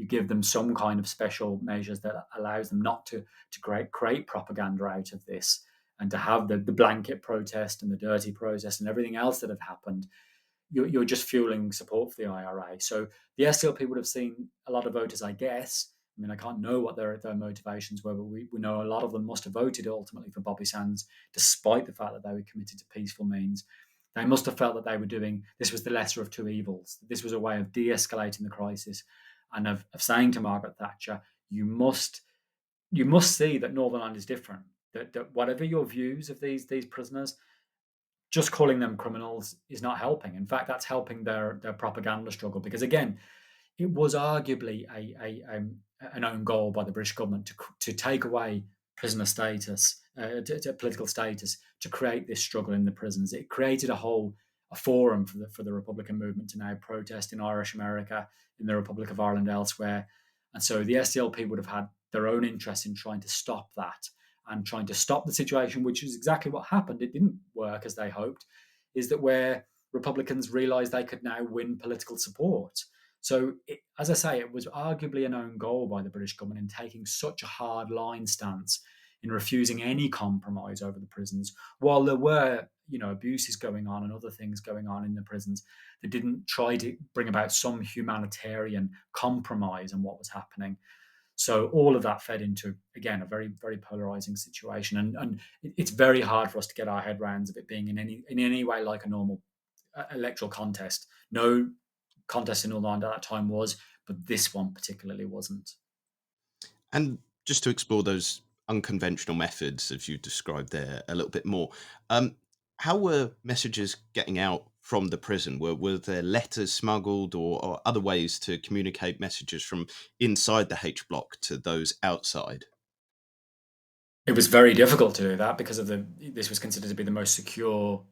give them some kind of special measures that allows them not to create propaganda out of this, and to have the blanket protest and the dirty protest and everything else that had happened, you're just fueling support for the IRA. So the SDLP would have seen a lot of voters, I guess. I mean, I can't know what their motivations were, but we know a lot of them must have voted ultimately for Bobby Sands, despite the fact that they were committed to peaceful means. They must have felt that they were doing this was the lesser of two evils. This was a way of de-escalating the crisis, and of saying to Margaret Thatcher, you must see that Northern Ireland is different. That whatever your views of these prisoners, just calling them criminals is not helping. In fact, that's helping their propaganda struggle, because again, it was arguably an own goal by the British government to take away prisoner status, to political status, to create this struggle in the prisons. It created a forum for the Republican movement to now protest in Irish America, in the Republic of Ireland, elsewhere. And so the SDLP would have had their own interest in trying to stop that, and trying to stop the situation, which is exactly what happened. It didn't work as they hoped, is that where Republicans realised they could now win political support. So, as I say, it was arguably an own goal by the British government in taking such a hard line stance, in refusing any compromise over the prisons, while there were, abuses going on and other things going on in the prisons. They didn't try to bring about some humanitarian compromise on what was happening. So all of that fed into, again, a very, very polarizing situation, and it's very hard for us to get our head rounds of it being in any way like a normal electoral contest. No contest in Northern Ireland at that time was, but this one particularly wasn't. And just to explore those unconventional methods, as you described there, a little bit more, how were messages getting out from the prison? Were there letters smuggled, or other ways to communicate messages from inside the H block to those outside? It was very difficult to do that because this was considered to be the most secure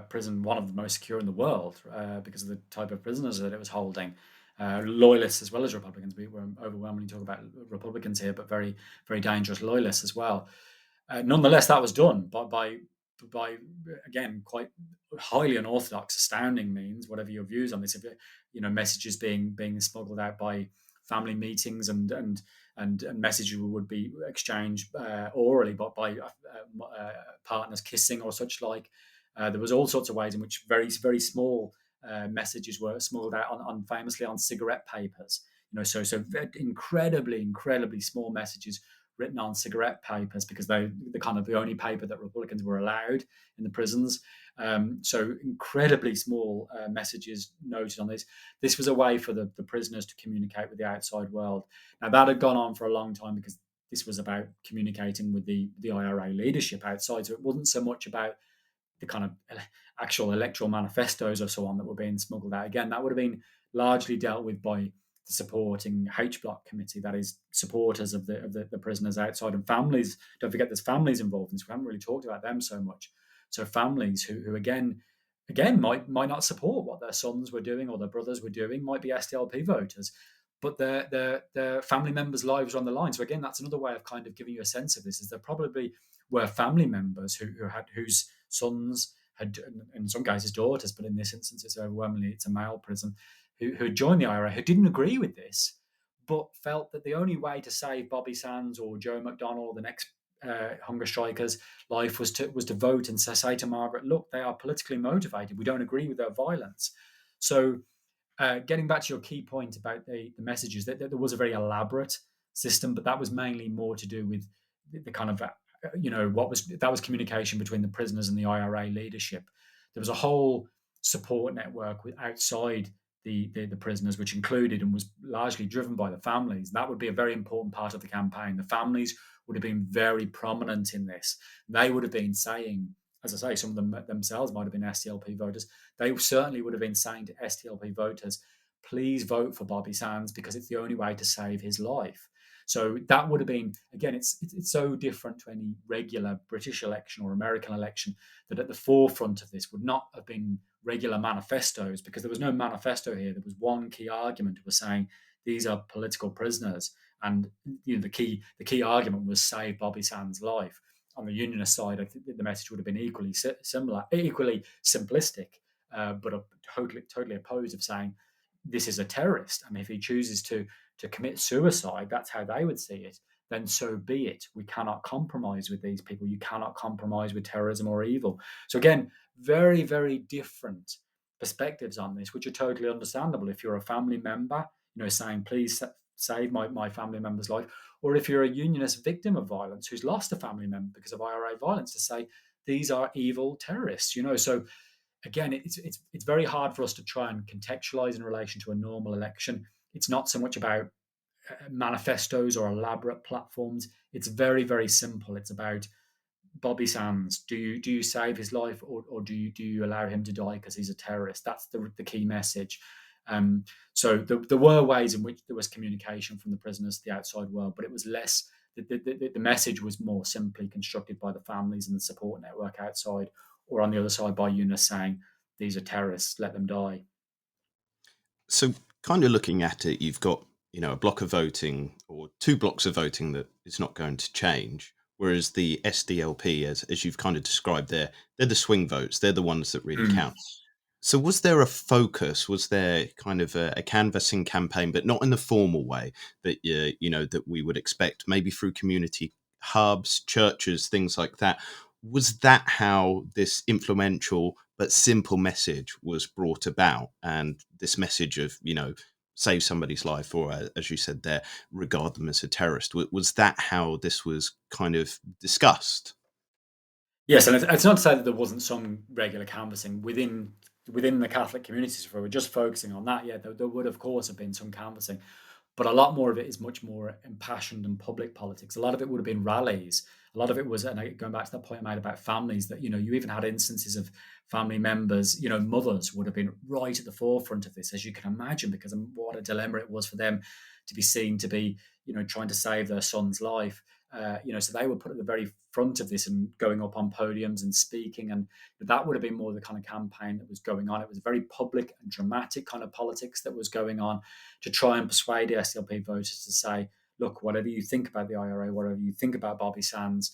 prison, one of the most secure in the world, because of the type of prisoners that it was holding. Loyalists as well as Republicans. We were overwhelmingly talking about Republicans here, but very, very dangerous loyalists as well. Nonetheless, that was done by again, quite highly unorthodox, astounding means. Whatever your views on this, if messages being smuggled out by family meetings, and messages would be exchanged orally, but by partners kissing or such like. There was all sorts of ways in which very, very small messages were smuggled out on famously on cigarette papers. So incredibly, incredibly small messages written on cigarette papers because the kind of the only paper that Republicans were allowed in the prisons. So incredibly small messages noted on this. This was a way for the prisoners to communicate with the outside world. Now that had gone on for a long time because this was about communicating with the IRA leadership outside. So it wasn't so much about the kind of actual electoral manifestos or so on that were being smuggled out. Again, that would have been largely dealt with by the supporting H Block committee, that is, supporters of the prisoners outside, and families. Don't forget, there's families involved, and so we haven't really talked about them so much. So families who again might not support what their sons were doing or their brothers were doing, might be SDLP voters, but their family members' lives are on the line. So again, that's another way of kind of giving you a sense of this, is there probably were family members whose sons had, in some cases daughters, but in this instance it's overwhelmingly it's a male prison, who had joined the IRA, who didn't agree with this, but felt that the only way to save Bobby Sands or Joe McDonnell, the next hunger strikers, life was to vote and say to Margaret, look, they are politically motivated. We don't agree with their violence. So getting back to your key point about the messages, that there was a very elaborate system, but that was mainly more to do with the kind of that was communication between the prisoners and the IRA leadership. There was a whole support network outside the prisoners, which included and was largely driven by the families. That would be a very important part of the campaign. The families would have been very prominent in this. They would have been saying, as I say, some of them themselves might have been SDLP voters. They certainly would have been saying to SDLP voters, please vote for Bobby Sands because it's the only way to save his life. So that would have been, again, it's so different to any regular British election or American election, that at the forefront of this would not have been regular manifestos, because there was no manifesto here. There was one key argument. It was saying these are political prisoners, and the key argument was save Bobby Sands' life. On the unionist side, I think the message would have been equally similar, equally simplistic, but totally opposed, of saying this is a terrorist, and if he chooses to commit suicide, that's how they would see it, then so be it. We cannot compromise with these people. You cannot compromise with terrorism or evil. So again, very, very different perspectives on this, which are totally understandable. If you're a family member, saying, please save my family member's life, or if you're a unionist victim of violence who's lost a family member because of IRA violence, to say, these are evil terrorists, So again, it's very hard for us to try and contextualize in relation to a normal election. It's not so much about manifestos or elaborate platforms. It's very, very simple. It's about Bobby Sands. Do you save his life, or do you allow him to die because he's a terrorist? That's the key message. So there were ways in which there was communication from the prisoners to the outside world, but it was less. The message was more simply constructed by the families and the support network outside, or on the other side by unionists saying, these are terrorists, let them die. So, kind of looking at it, you've got a block of voting or two blocks of voting that is not going to change, whereas the SDLP, as you've kind of described, they're the swing votes, they're the ones that really count. So was there a focus? Was there kind of a canvassing campaign, but not in the formal way that that we would expect, maybe through community hubs, churches, things like that? Was that how this influential but simple message was brought about? And this message of, save somebody's life, or as you said there, regard them as a terrorist. Was that how this was kind of discussed? Yes, and it's not to say that there wasn't some regular canvassing within the Catholic communities. If we were just focusing on that, yeah, there would of course have been some canvassing, but a lot more of it is much more impassioned and public politics. A lot of it would have been rallies. A lot of it was, and going back to that point I made about families, that you even had instances of family members, mothers would have been right at the forefront of this, as you can imagine, because what a dilemma it was for them to be seen to be, trying to save their son's life. So they were put at the very front of this and going up on podiums and speaking, and that would have been more the kind of campaign that was going on. It was a very public and dramatic kind of politics that was going on to try and persuade the SLP voters to say, look, whatever you think about the IRA, whatever you think about Bobby Sands,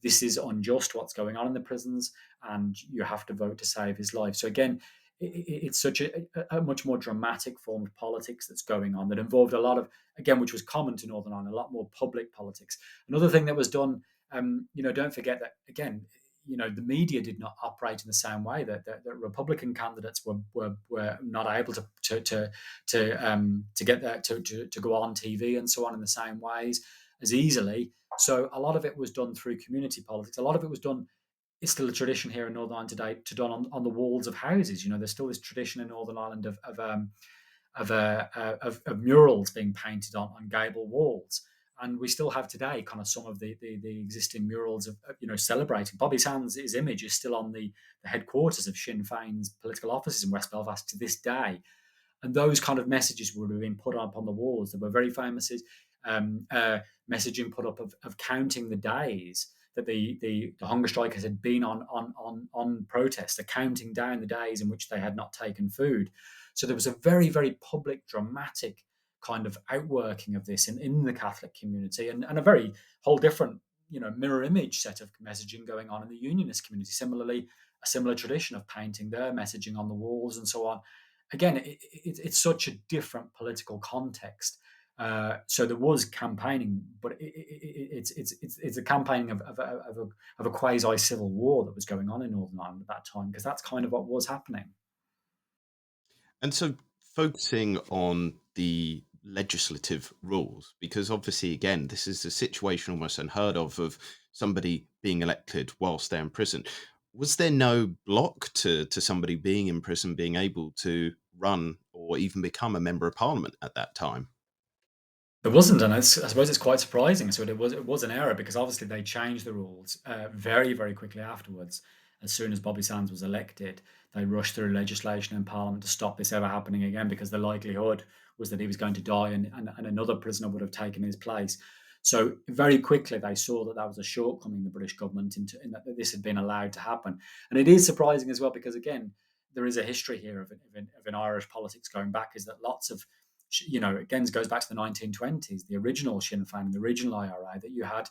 this is unjust what's going on in the prisons, and you have to vote to save his life. So again, it's such a much more dramatic form of politics that's going on, that involved a lot of, again, which was common to Northern Ireland, a lot more public politics. Another thing that was done, don't forget that, again, the media did not operate in the same way. That Republican candidates were not able to get that to go on TV and so on in the same ways. as easily. So a lot of it was done through community politics. A lot of it was done. It's still a tradition here in Northern Ireland today to done on the walls of houses. There's still this tradition in Northern Ireland of murals being painted on gable walls. And we still have today kind of some of the existing murals of celebrating. Bobby Sands, his image is still on the headquarters of Sinn Féin's political offices in West Belfast to this day. And those kind of messages would have been put up on the walls. There were very famous messaging put up of counting the days that the hunger strikers had been on protest. They're counting down the days in which they had not taken food. So there was a very, very public, dramatic kind of outworking of this in the Catholic community, and a very whole different mirror image set of messaging going on in the Unionist community. Similarly, a similar tradition of painting their messaging on the walls and so on. Again, it's such a different political context. So there was campaigning, but it's a campaigning of a quasi civil war that was going on in Northern Ireland at that time, because that's kind of what was happening. And so, focusing on the legislative rules, because obviously, again, this is a situation almost unheard of somebody being elected whilst they're in prison. Was there no block to somebody being in prison being able to run or even become a member of parliament at that time? There wasn't, and I suppose it's quite surprising. So it was an error, because obviously they changed the rules very, very quickly afterwards. As soon as Bobby Sands was elected, they rushed through legislation in Parliament to stop this ever happening again, because the likelihood was that he was going to die, and another prisoner would have taken his place. So very quickly they saw that that was a shortcoming, the British government, in that this had been allowed to happen. And it is surprising as well, because again, there is a history here of in Irish politics going back, is that lots of again, it goes back to the 1920s, the original Sinn Féin, the original IRA, that you had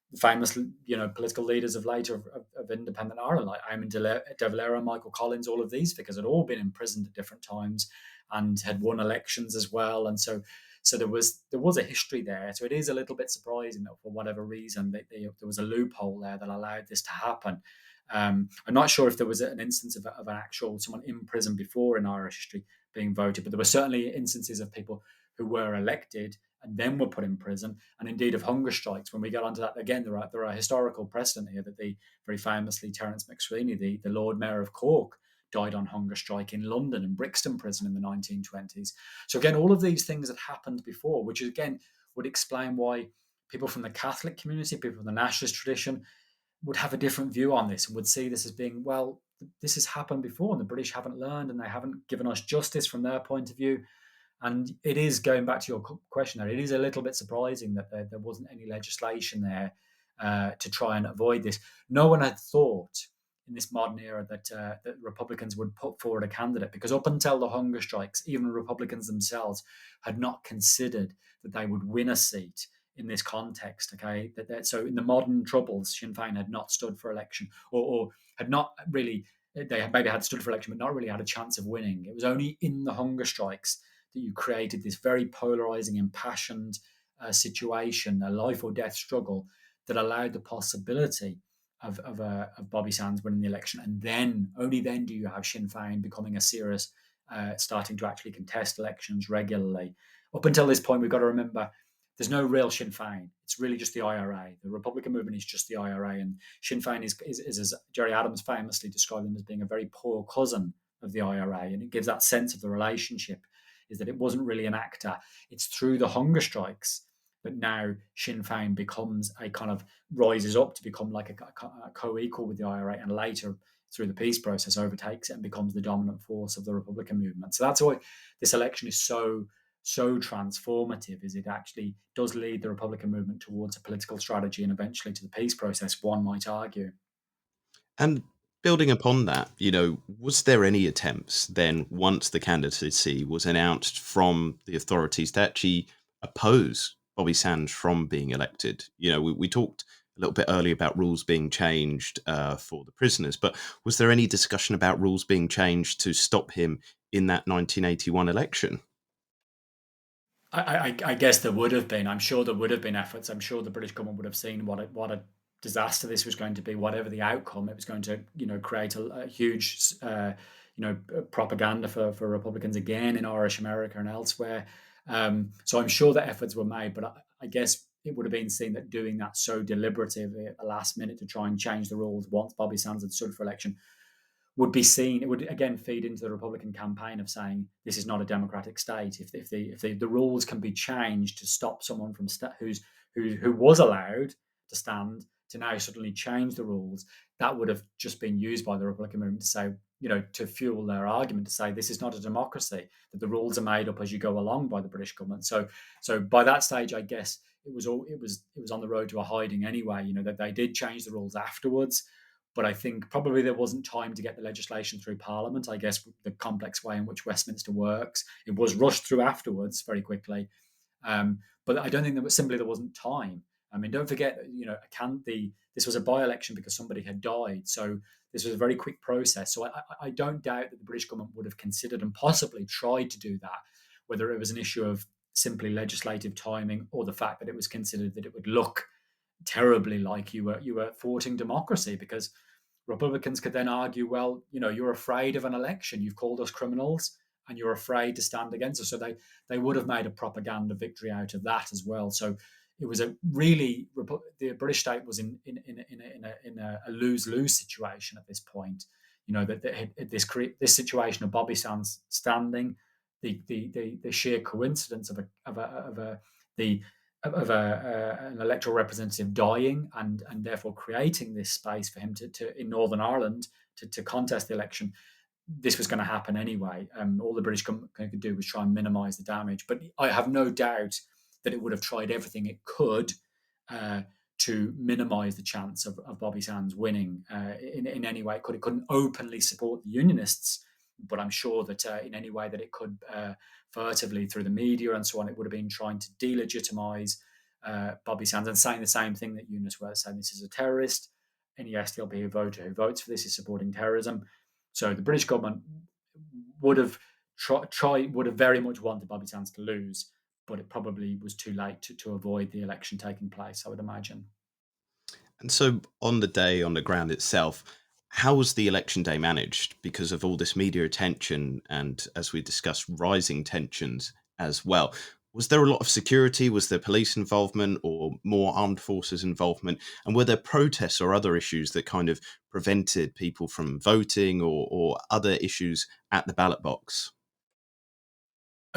the famous, political leaders of later of independent Ireland, like Eamon de Valera, Michael Collins, all of these figures had all been imprisoned at different times and had won elections as well. And so there was a history there. So it is a little bit surprising that for whatever reason there was a loophole there that allowed this to happen. I'm not sure if there was an instance of an actual someone in prison before in Irish history being voted, but there were certainly instances of people who were elected and then were put in prison, and indeed of hunger strikes. When we get onto that again, there are historical precedent here that the very famously Terence McSweeney, the Lord Mayor of Cork, died on hunger strike in London and Brixton prison in the 1920s. So again, all of these things had happened before, which again would explain why people from the Catholic community, people from the nationalist tradition, would have a different view on this and would see this as being, well, this has happened before and the British haven't learned and they haven't given us justice from their point of view. And it is, going back to your question there, it is a little bit surprising that there wasn't any legislation there to try and avoid this. No one had thought in this modern era that Republicans would put forward a candidate, because up until the hunger strikes, even Republicans themselves had not considered that they would win a seat in this context. Okay, so in the modern Troubles, Sinn Féin had not stood for election, or had not really. They maybe had stood for election, but not really had a chance of winning. It was only in the hunger strikes that you created this very polarizing, impassioned situation, a life or death struggle, that allowed the possibility of Bobby Sands winning the election. And then, only then, do you have Sinn Féin becoming a serious, starting to actually contest elections regularly. Up until this point, we've got to remember there's no real Sinn Féin. It's really just the IRA. The Republican movement is just the IRA. And Sinn Féin is as Gerry Adams famously described them, as being a very poor cousin of the IRA. And it gives that sense of the relationship, is that it wasn't really an actor. It's through the hunger strikes that now Sinn Féin becomes a kind of, rises up to become like a co-equal with the IRA, and later through the peace process overtakes it and becomes the dominant force of the Republican movement. So that's why this election is so transformative, is it actually does lead the Republican movement towards a political strategy and eventually to the peace process, one might argue. And building upon that, was there any attempts then, once the candidacy was announced from the authorities, to actually oppose Bobby Sands from being elected? We talked a little bit earlier about rules being changed for the prisoners, but was there any discussion about rules being changed to stop him in that 1981 election? I guess there would have been. I'm sure there would have been efforts. I'm sure the British government would have seen what a disaster this was going to be. Whatever the outcome, it was going to create a huge propaganda for Republicans again in Irish America and elsewhere. So I'm sure that efforts were made. But I guess it would have been seen that doing that so deliberatively at the last minute to try and change the rules once Bobby Sands had stood for election would be seen. It would again feed into the Republican campaign of saying this is not a democratic state. If the rules can be changed to stop someone from who was allowed to stand to now suddenly change the rules, that would have just been used by the Republican movement to say, to fuel their argument to say this is not a democracy, that the rules are made up as you go along by the British government. So by that stage, I guess it was on the road to a hiding anyway. That they did change the rules afterwards, but I think probably there wasn't time to get the legislation through Parliament. I guess the complex way in which Westminster works, it was rushed through afterwards very quickly. But I don't think there wasn't time. I mean, don't forget, this was a by-election because somebody had died. So this was a very quick process. So I don't doubt that the British government would have considered and possibly tried to do that, whether it was an issue of simply legislative timing or the fact that it was considered that it would look terribly like you were thwarting democracy, because Republicans could then argue, well, you're afraid of an election. You've called us criminals and you're afraid to stand against us. So they would have made a propaganda victory out of that as well. So it was the British state was in a lose-lose situation at this point. This situation of Bobby Sands standing, the sheer coincidence of an electoral representative dying and therefore creating this space for him to in Northern Ireland to contest the election. This was going to happen anyway. All the British government could do was try and minimise the damage. But I have no doubt that it would have tried everything it could to minimise the chance of Bobby Sands winning in any way it could. It couldn't openly support the Unionists, but I'm sure that in any way that it could furtively through the media and so on, it would have been trying to delegitimise Bobby Sands and saying the same thing that Unionists were saying: this is a terrorist. Any SDLP voter who votes for this is supporting terrorism. So the British government would have very much wanted Bobby Sands to lose, but it probably was too late to avoid the election taking place, I would imagine. And so on the day, on the ground itself, how was the election day managed because of all this media attention and, as we discussed, rising tensions as well? Was there a lot of security? Was there police involvement or more armed forces involvement? And were there protests or other issues that kind of prevented people from voting or other issues at the ballot box?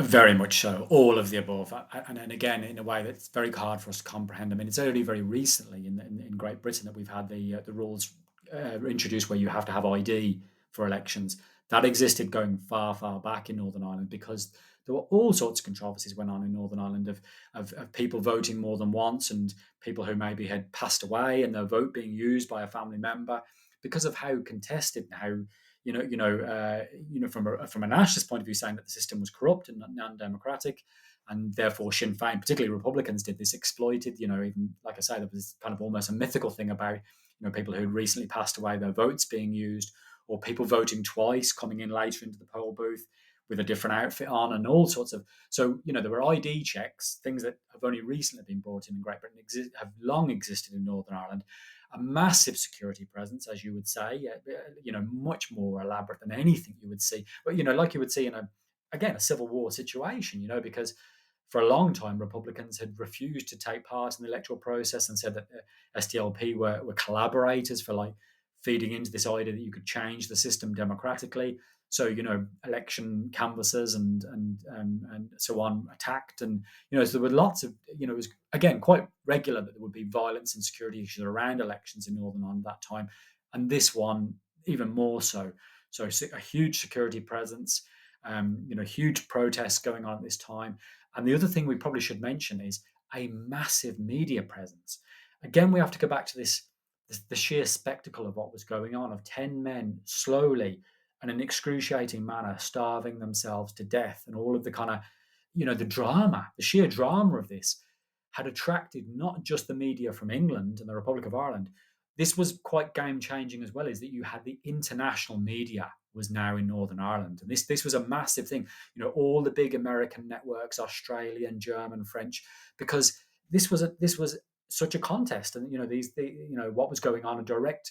Very much so, all of the above, and again in a way that's very hard for us to comprehend. I mean, it's only very recently in Great Britain that we've had the rules introduced where you have to have ID for elections. That existed going far back in Northern Ireland because there were all sorts of controversies went on in Northern Ireland of people voting more than once and people who maybe had passed away and their vote being used by a family member because of how contested and how from a nationalist point of view, saying that the system was corrupt and non-democratic, and therefore Sinn Féin, particularly Republicans, did this, exploited. Even like I say, there was kind of almost a mythical thing about people who had recently passed away, their votes being used, or people voting twice, coming in later into the poll booth with a different outfit on, and all sorts of. So there were ID checks, things that have only recently been brought in Great Britain, have long existed in Northern Ireland. A massive security presence, as you would say, much more elaborate than anything you would see. But like you would see in a civil war situation, because for a long time Republicans had refused to take part in the electoral process and said that the SDLP were collaborators for feeding into this idea that you could change the system democratically. So election canvassers and so on attacked, and so there were lots of it was again quite regular that there would be violence and security issues around elections in Northern Ireland at that time, and this one even more so. So a huge security presence, huge protests going on at this time, and the other thing we probably should mention is a massive media presence. Again, we have to go back to the sheer spectacle of what was going on, of 10 men slowly and in an excruciating manner starving themselves to death, and all of the kind of the sheer drama of this had attracted not just the media from England and the Republic of Ireland. This was quite game changing as well, is that you had the international media was now in Northern Ireland, and this was a massive thing. All the big American networks, Australian, German, French, because this was such a contest, and what was going on, a direct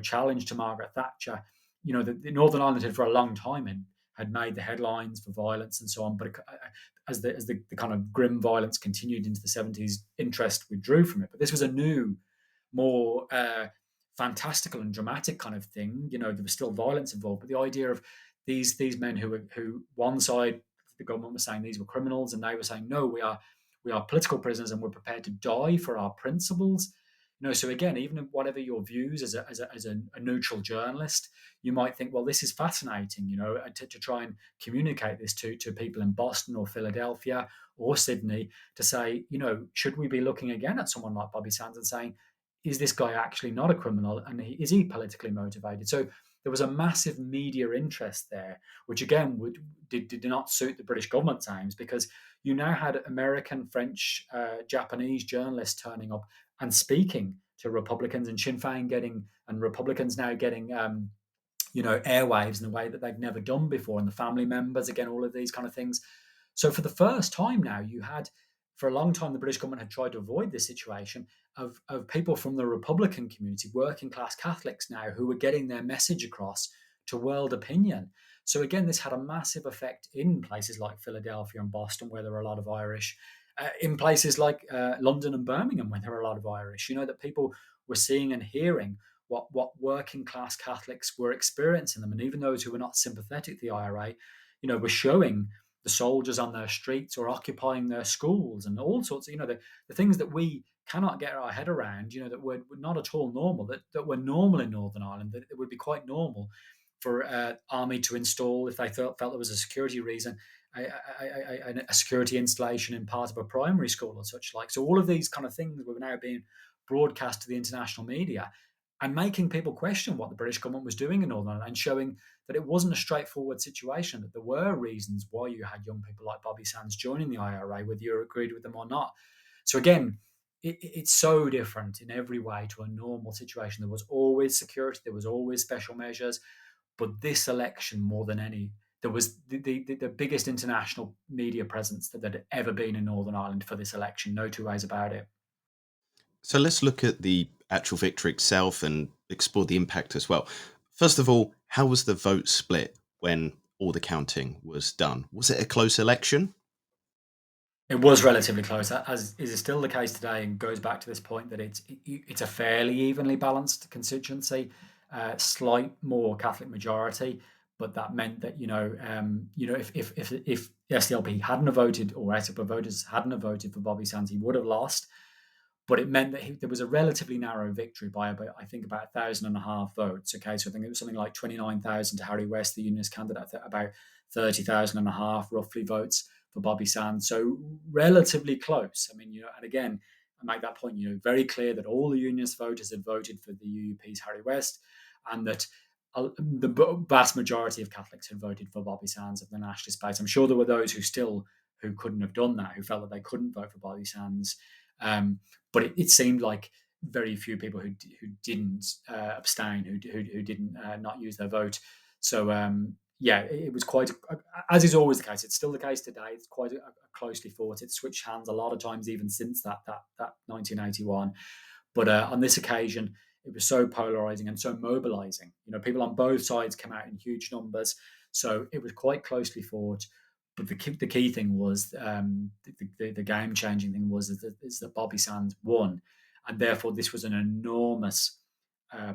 challenge to Margaret Thatcher. The Northern Ireland had for a long time had made the headlines for violence and so on. But as the kind of grim violence continued into the 70s, interest withdrew from it. But this was a new, more fantastical and dramatic kind of thing. There was still violence involved, but the idea of these men who one side the government was saying these were criminals, and they were saying no, we are political prisoners, and we're prepared to die for our principles. So again, even whatever your views as a neutral journalist, you might think, well, this is fascinating, to try and communicate this to people in Boston or Philadelphia or Sydney to say, should we be looking again at someone like Bobby Sands and saying, is this guy actually not a criminal, and is he politically motivated? So there was a massive media interest there, which again did not suit the British government's aims, because you now had American, French, Japanese journalists turning up and speaking to Republicans, and Sinn Féin and Republicans now getting airwaves in a way that they've never done before, and the family members, again, all of these kind of things. So for the first time now, you had, for a long time, the British government had tried to avoid this situation of people from the Republican community, working class Catholics now, who were getting their message across to world opinion. So again, this had a massive effect in places like Philadelphia and Boston, where there were a lot of Irish, in places like London and Birmingham, where there were a lot of Irish, that people were seeing and hearing what working class Catholics were experiencing them. And even those who were not sympathetic to the IRA, were showing the soldiers on their streets or occupying their schools and all sorts of, the things that we cannot get our head around, that were not at all normal, that were normal in Northern Ireland, that it would be quite normal for army to install, if they felt there was a security reason, a security installation in part of a primary school or such like. So all of these kind of things were now being broadcast to the international media, and making people question what the British government was doing in Northern Ireland, and showing that it wasn't a straightforward situation, that there were reasons why you had young people like Bobby Sands joining the IRA, whether you agreed with them or not. So again, it's so different in every way to a normal situation. There was always security, there was always special measures, but this election, more than any, there was the biggest international media presence that had ever been in Northern Ireland for this election. No two ways about it. So let's look at the actual victory itself and explore the impact as well. First of all, how was the vote split when all the counting was done? Was it a close election? It was relatively close, as is still the case today, and goes back to this point that it's a fairly evenly balanced constituency, slight more Catholic majority, but that meant that if the SDLP hadn't have voted, or SDLP voters hadn't have voted for Bobby Sands, he would have lost. But it meant that there was a relatively narrow victory by about 1,500 votes. Okay, so I think it was something like 29,000 to Harry West, the Unionist candidate, about 30,500 roughly votes for Bobby Sands. So relatively close. I mean, and again, I make that point, very clear that all the Unionist voters had voted for the UUP's Harry West, and that the vast majority of Catholics had voted for Bobby Sands of the nationalist base. I'm sure there were those who couldn't have done that, who felt that they couldn't vote for Bobby Sands. But it seemed like very few people who didn't abstain, who didn't not use their vote. So it was quite, as is always the case. It's still the case today. It's quite a closely fought. It's switched hands a lot of times, even since that 1981. But on this occasion, it was so polarizing and so mobilizing. People on both sides came out in huge numbers. So it was quite closely fought. But the key thing was, the game-changing thing was that Bobby Sands won. And therefore, this was an enormous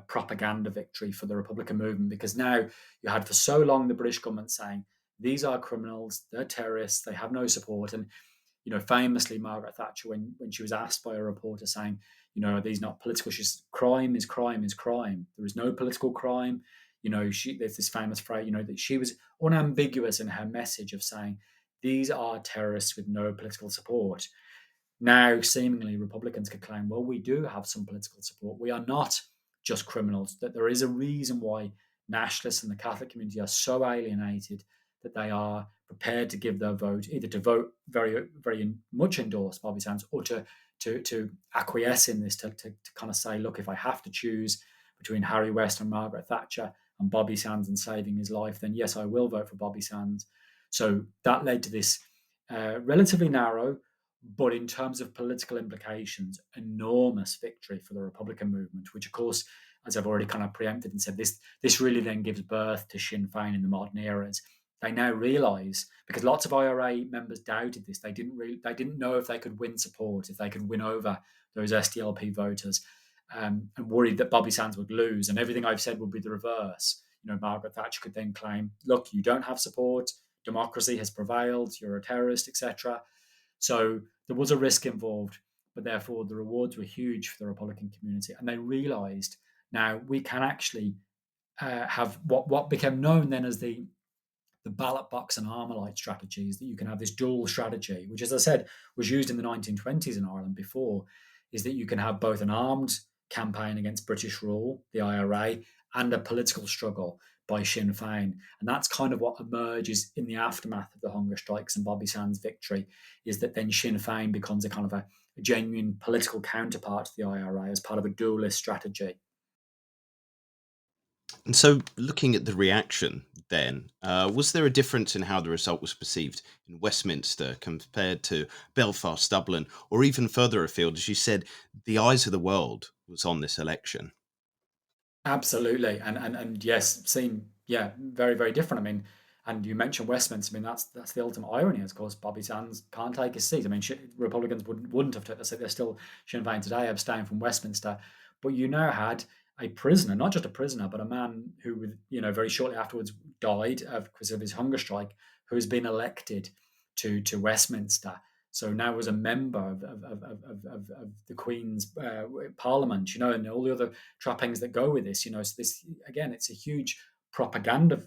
propaganda victory for the Republican movement, because now you had for so long the British government saying, these are criminals, they're terrorists, they have no support. And, famously, Margaret Thatcher, when she was asked by a reporter saying, are these not political? She said, crime is crime is crime. There is no political crime. There's this famous phrase, that she was unambiguous in her message of saying, these are terrorists with no political support. Now, seemingly, Republicans could claim, well, we do have some political support. We are not just criminals, that there is a reason why nationalists and the Catholic community are so alienated that they are prepared to give their vote, either to vote very, very much endorse Bobby Sands, or to acquiesce in this, to kind of say, look, if I have to choose between Harry West and Margaret Thatcher and Bobby Sands and saving his life, then yes, I will vote for Bobby Sands. So that led to this relatively narrow, but in terms of political implications, enormous victory for the Republican movement, which, of course, as I've already kind of preempted and said, this really then gives birth to Sinn Féin in the modern era. they now realise, because lots of IRA members doubted this, they didn't know if they could win support, if they could win over those SDLP voters, and worried that Bobby Sands would lose, and everything I've said would be the reverse. Margaret Thatcher could then claim, "Look, you don't have support. Democracy has prevailed. You're a terrorist, etc." So there was a risk involved, but therefore the rewards were huge for the Republican community, and they realised now we can actually have what became known then as the ballot box and Armalite strategies, that you can have this dual strategy, which, as I said, was used in the 1920s in Ireland before, is that you can have both an armed campaign against British rule, the IRA, and a political struggle by Sinn Féin. And that's kind of what emerges in the aftermath of the hunger strikes and Bobby Sands' victory, is that then Sinn Féin becomes a kind of a genuine political counterpart to the IRA as part of a dualist strategy. And so, looking at the reaction, then, was there a difference in how the result was perceived in Westminster compared to Belfast, Dublin, or even further afield? As you said, the eyes of the world was on this election. Absolutely, and yes, seen, yeah, very very different. I mean, and you mentioned Westminster. I mean, that's the ultimate irony. Of course, Bobby Sands can't take his seat. I mean, Republicans wouldn't have took the seat. They're still Sinn Féin today, abstaining from Westminster. But you now had a prisoner, not just a prisoner, but a man who, very shortly afterwards died because of his hunger strike, who has been elected to Westminster. So now as a member of the Queen's Parliament, and all the other trappings that go with this. So this, again, it's a huge propaganda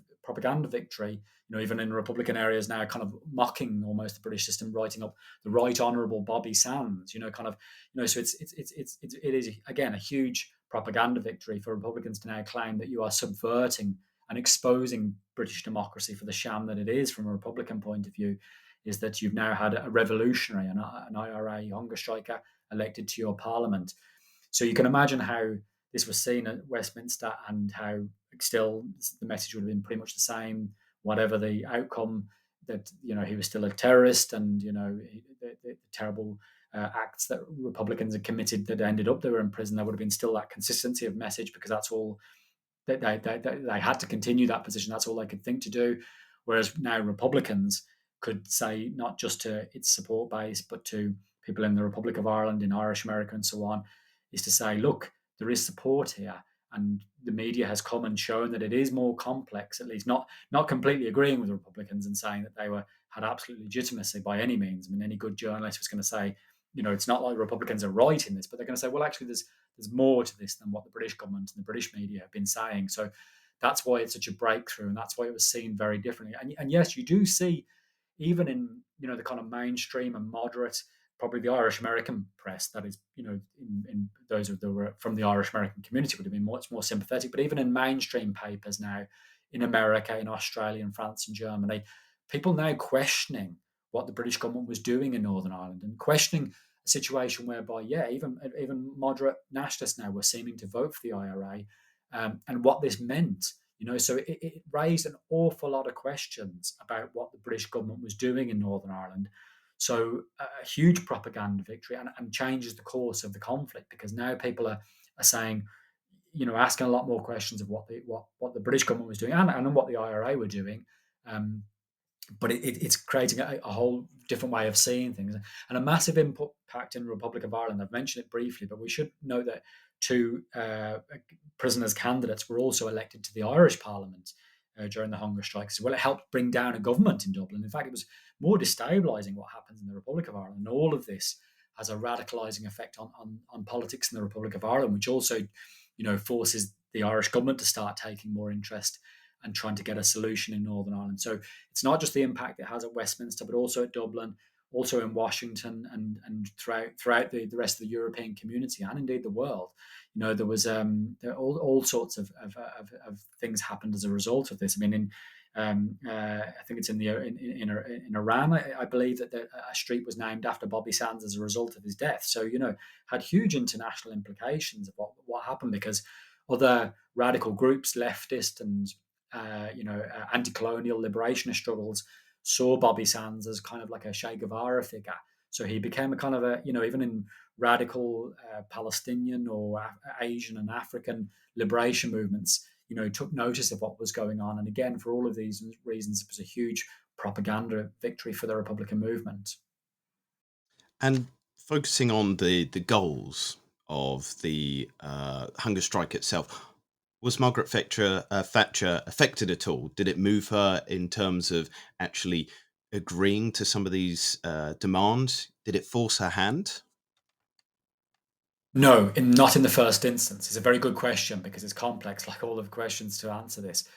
victory. Even in Republican areas now, kind of mocking almost the British system, writing up the Right Honourable Bobby Sands. So it is again a huge propaganda victory for Republicans to now claim that you are subverting and exposing British democracy for the sham that it is from a Republican point of view. Is that you've now had a revolutionary, an IRA hunger striker elected to your parliament. So you can imagine how this was seen at Westminster, and how still the message would have been pretty much the same, whatever the outcome, that he was still a terrorist, and the terrible acts that Republicans had committed that ended up they were in prison. There would have been still that consistency of message, because that's all they had to continue that position. That's all they could think to do. Whereas now Republicans could say, not just to its support base, but to people in the Republic of Ireland, in Irish America, and so on, is to say, look, there is support here, and the media has come and shown that it is more complex. At least not completely agreeing with the Republicans and saying that they had absolute legitimacy by any means. I mean, any good journalist was going to say, it's not like Republicans are right in this, but they're going to say, well, actually, there's more to this than what the British government and the British media have been saying. So that's why it's such a breakthrough, and that's why it was seen very differently. And yes, you do see, even in the kind of mainstream and moderate, probably the Irish American press, that is, in those that were from the Irish American community, would have been much more sympathetic. But even in mainstream papers now, in America, in Australia, in France, and Germany, people now questioning what the British government was doing in Northern Ireland, and questioning a situation whereby, yeah, even moderate nationalists now were seeming to vote for the IRA, and what this meant. So it raised an awful lot of questions about what the British government was doing in Northern Ireland. So a huge propaganda victory, and changes the course of the conflict, because now people are saying, asking a lot more questions of what the British government was doing, and what the IRA were doing. But it's creating a whole different way of seeing things, and a massive impact in the Republic of Ireland. I've mentioned it briefly, but we should note that two prisoners candidates were also elected to the Irish Parliament during the hunger strikes. Well, it helped bring down a government in Dublin. In fact, it was more destabilising what happens in the Republic of Ireland. And all of this has a radicalising effect on politics in the Republic of Ireland, which also, forces the Irish government to start taking more interest and trying to get a solution in Northern Ireland. So it's not just the impact it has at Westminster, but also at Dublin, also in Washington, and throughout the rest of the European community, and indeed the world. There was all sorts of things happened as a result of this. I mean, I think it's in Iran, I believe, that a street was named after Bobby Sands as a result of his death. So had huge international implications of what happened, because other radical groups, leftist and anti-colonial liberationist struggles, saw Bobby Sands as kind of like a Che Guevara figure. So he became a kind of even in radical Palestinian or Asian and African liberation movements, took notice of what was going on. And again, for all of these reasons, it was a huge propaganda victory for the Republican movement. And focusing on the goals of the hunger strike itself, was Margaret Thatcher affected at all? Did it move her in terms of actually agreeing to some of these demands? Did it force her hand? No, not in the first instance. It's a very good question because it's complex, like all of the questions to answer this.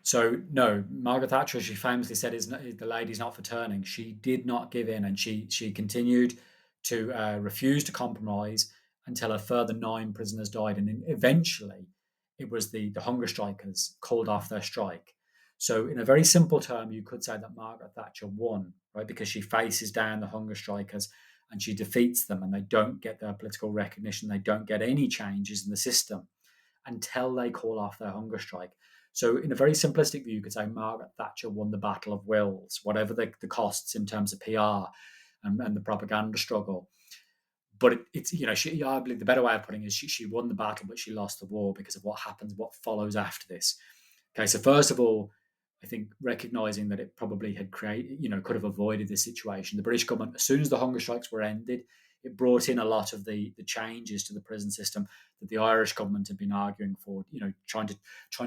So no, Margaret Thatcher, as she famously said, is not, the lady's not for turning. She did not give in, and she continued to refuse to compromise until a further 9 prisoners died, and then eventually it was the hunger strikers called off their strike. So in a very simple term, you could say that Margaret Thatcher won, right, because she faces down the hunger strikers and she defeats them, and they don't get their political recognition. They don't get any changes in the system until they call off their hunger strike. So, in a very simplistic view, you could say Margaret Thatcher won the battle of wills, whatever the costs in terms of PR and the propaganda struggle. But it's I believe the better way of putting it is she won the battle, but she lost the war because of what happens, what follows after this. Okay, so first of all, I think recognizing that it probably had created, could have avoided this situation. The British government, as soon as the hunger strikes were ended, it brought in a lot of the changes to the prison system that the Irish government had been arguing for. Trying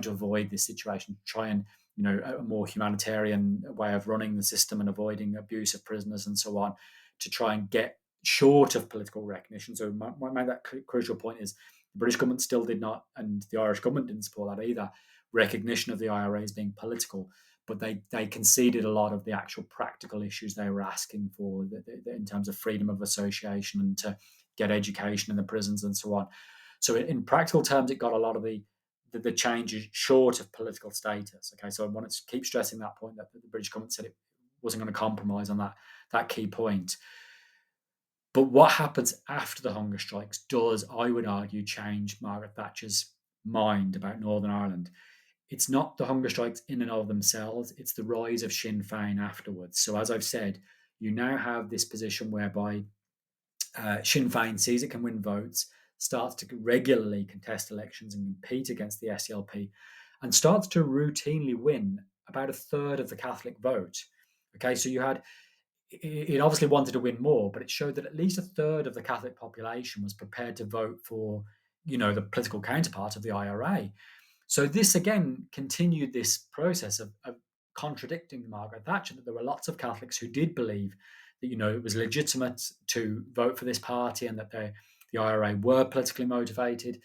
to avoid this situation, try and a more humanitarian way of running the system and avoiding abuse of prisoners and so on, to try and get short of political recognition. So that crucial point is the British government still did not, and the Irish government didn't support that either, recognition of the IRA as being political, but they conceded a lot of the actual practical issues they were asking for in terms of freedom of association and to get education in the prisons and so on. So in practical terms, it got a lot of the changes short of political status. Okay, so I want to keep stressing that point, that the British government said it wasn't going to compromise on that key point. But what happens after the hunger strikes does, I would argue, change Margaret Thatcher's mind about Northern Ireland. It's not the hunger strikes in and of themselves, it's the rise of Sinn Féin afterwards. So, as I've said, you now have this position whereby Sinn Féin sees it can win votes, starts to regularly contest elections and compete against the SDLP, and starts to routinely win about a third of the Catholic vote. Okay, so it obviously wanted to win more, but it showed that at least a third of the Catholic population was prepared to vote for, the political counterpart of the IRA. So this again continued this process of contradicting Margaret Thatcher, that there were lots of Catholics who did believe that it was legitimate to vote for this party and that the IRA were politically motivated.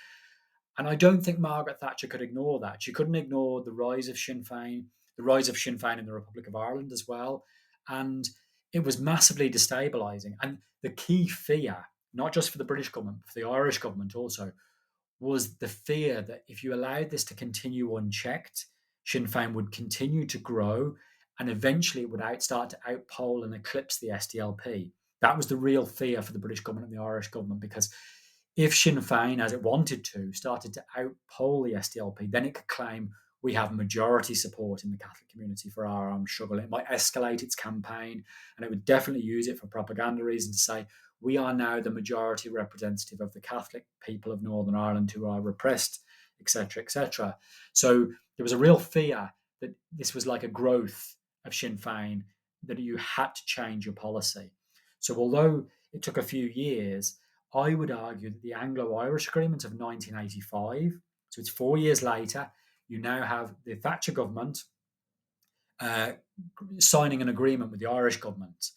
And I don't think Margaret Thatcher could ignore that. She couldn't ignore the rise of Sinn Féin, the rise of Sinn Féin in the Republic of Ireland as well. And it was massively destabilising. And the key fear, not just for the British government, but for the Irish government also, was the fear that if you allowed this to continue unchecked, Sinn Féin would continue to grow and eventually it would start to outpoll and eclipse the SDLP. That was the real fear for the British government and the Irish government, because if Sinn Féin, as it wanted to, started to outpoll the SDLP, then it could claim we have majority support in the Catholic community for our armed struggle. It might escalate its campaign, and it would definitely use it for propaganda reasons to say, we are now the majority representative of the Catholic people of Northern Ireland who are repressed, etc., etc. So there was a real fear that this was like a growth of Sinn Féin, that you had to change your policy. So although it took a few years, I would argue that the Anglo-Irish Agreement of 1985, so it's 4 years later, you now have the Thatcher government signing an agreement with the Irish government,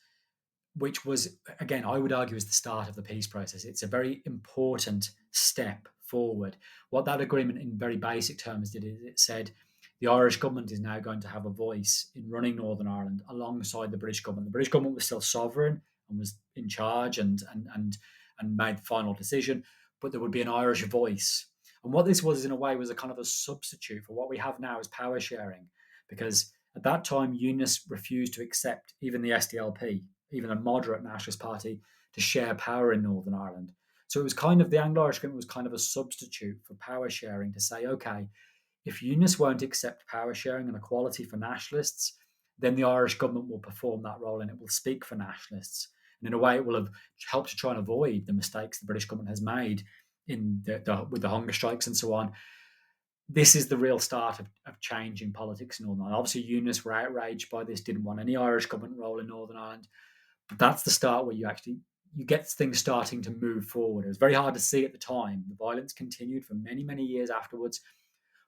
which was, again, I would argue, is the start of the peace process. It's a very important step forward. What that agreement, in very basic terms, did is it said the Irish government is now going to have a voice in running Northern Ireland alongside the British government. The British government was still sovereign and was in charge and made the final decision, but there would be an Irish voice. And what this was, in a way, was a kind of a substitute for what we have now as power sharing, because at that time, Unionists refused to accept even the SDLP, even a moderate nationalist party, to share power in Northern Ireland. So it was kind of, the Anglo-Irish Agreement was kind of a substitute for power sharing, to say, okay, if Unionists won't accept power sharing and equality for nationalists, then the Irish government will perform that role and it will speak for nationalists. And in a way, it will have helped to try and avoid the mistakes the British government has made with the hunger strikes and so on. this is the real start of change in politics in Northern Ireland. Obviously, unionists were outraged by this, didn't want any Irish government role in Northern Ireland. But that's the start where you get things starting to move forward. It was very hard to see at the time. The violence continued for many, many years afterwards,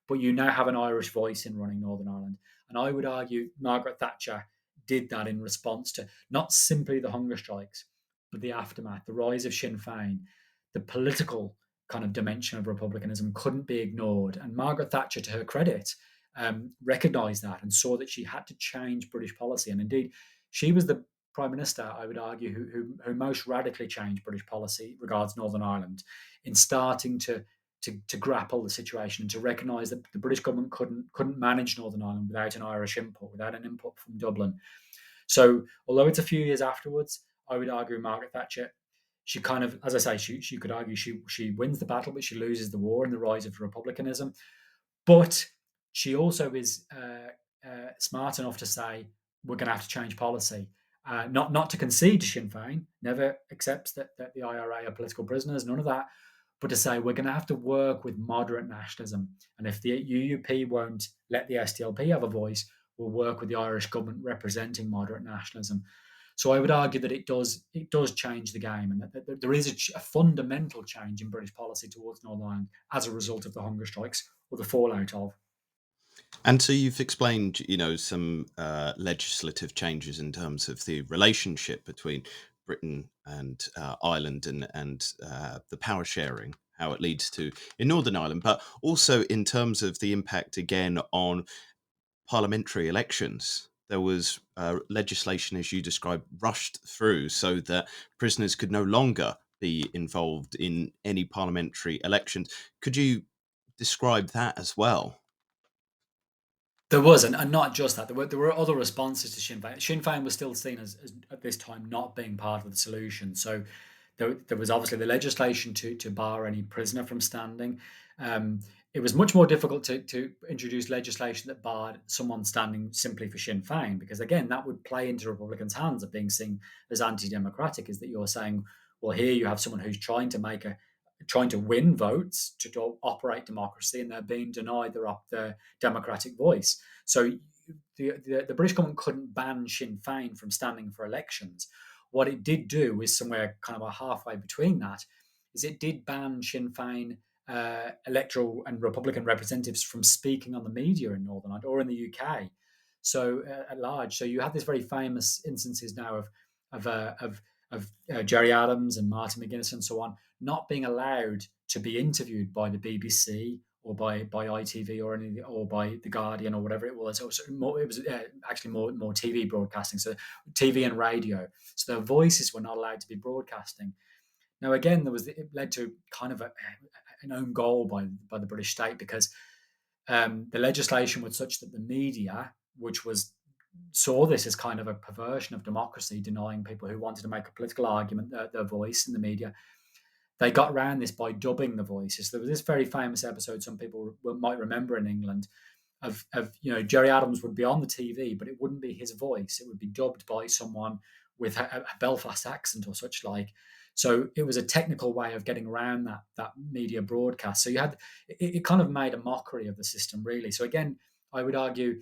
but you now have an Irish voice in running Northern Ireland. And I would argue Margaret Thatcher did that in response to not simply the hunger strikes, but the aftermath, the rise of Sinn Féin, the political kind of dimension of republicanism couldn't be ignored. And Margaret Thatcher, to her credit, recognised that and saw that she had to change British policy. And indeed, she was the Prime Minister, I would argue, who most radically changed British policy regards Northern Ireland in starting to grapple the situation and to recognise that the British government couldn't manage Northern Ireland without an Irish input, without an input from Dublin. So, although it's a few years afterwards, I would argue Margaret Thatcher, she kind of, as I say, she could argue she wins the battle, but she loses the war in the rise of republicanism. But she also is smart enough to say we're going to have to change policy. Not to concede to Sinn Féin, never accepts that the IRA are political prisoners, none of that, but to say we're going to have to work with moderate nationalism. And if the UUP won't let the SDLP have a voice, we'll work with the Irish government representing moderate nationalism. So I would argue that it does change the game, and that there is a fundamental change in British policy towards Northern Ireland as a result of the hunger strikes or the fallout of. And so you've explained, some legislative changes in terms of the relationship between Britain and Ireland, and the power sharing, how it leads to in Northern Ireland, but also in terms of the impact again on parliamentary elections. There was legislation, as you described, rushed through so that prisoners could no longer be involved in any parliamentary elections. Could you describe that as well? There was, and not just that. There were other responses to Sinn Féin. Sinn Féin was still seen as at this time not being part of the solution. So there was obviously the legislation to bar any prisoner from standing. It was much more difficult to introduce legislation that barred someone standing simply for Sinn Féin, because again, that would play into Republicans' hands of being seen as anti-democratic. Is that you're saying, well, here you have someone who's trying to win votes to operate democracy, and they're being denied their democratic voice. So the British government couldn't ban Sinn Féin from standing for elections. What it did do is somewhere kind of a halfway between that, is it did ban Sinn Féin electoral and Republican representatives from speaking on the media in Northern Ireland or in the UK. So at large, so you have this very famous instances now of Gerry Adams and Martin McGuinness and so on not being allowed to be interviewed by the BBC or by ITV or by the Guardian or whatever it was. It was actually more TV broadcasting, so TV and radio. So their voices were not allowed to be broadcasting. Now again, it led to kind of an own goal by the British state, because the legislation was such that the media, which saw this as kind of a perversion of democracy, denying people who wanted to make a political argument their voice in the media. They got around this by dubbing the voices. There was this very famous episode some people might remember in England of Gerry Adams would be on the TV, but it wouldn't be his voice. It would be dubbed by someone with a Belfast accent or such like. So it was a technical way of getting around that media broadcast. So it kind of made a mockery of the system, really. So again, I would argue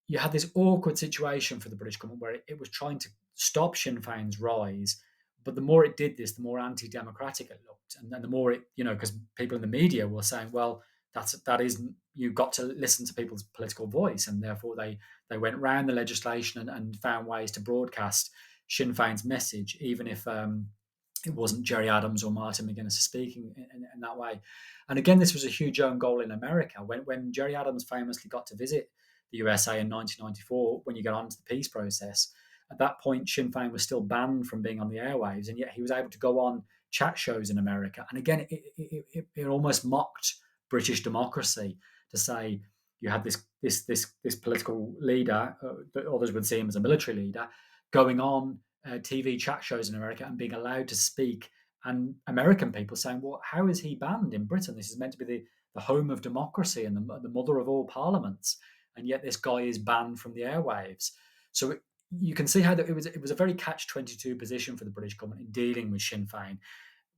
you had this awkward situation for the British government where it was trying to stop Sinn Féin's rise, but the more it did this, the more anti-democratic it looked, and the more because people in the media were saying, well, that isn't, you've got to listen to people's political voice, and therefore they went round the legislation and found ways to broadcast Sinn Féin's message, even if it wasn't Gerry Adams or Martin McGuinness speaking in that way. And again, this was a huge own goal in America. When Gerry Adams famously got to visit the USA in 1994, when you get onto the peace process, at that point, Sinn Féin was still banned from being on the airwaves, and yet he was able to go on chat shows in America. And again, it almost mocked British democracy to say you had this political leader, that others would see him as a military leader, going on TV chat shows in America and being allowed to speak. And American people saying, well, how is he banned in Britain? This is meant to be the home of democracy and the mother of all parliaments. And yet this guy is banned from the airwaves. So you can see how it was a very catch-22 position for the British government in dealing with Sinn Féin.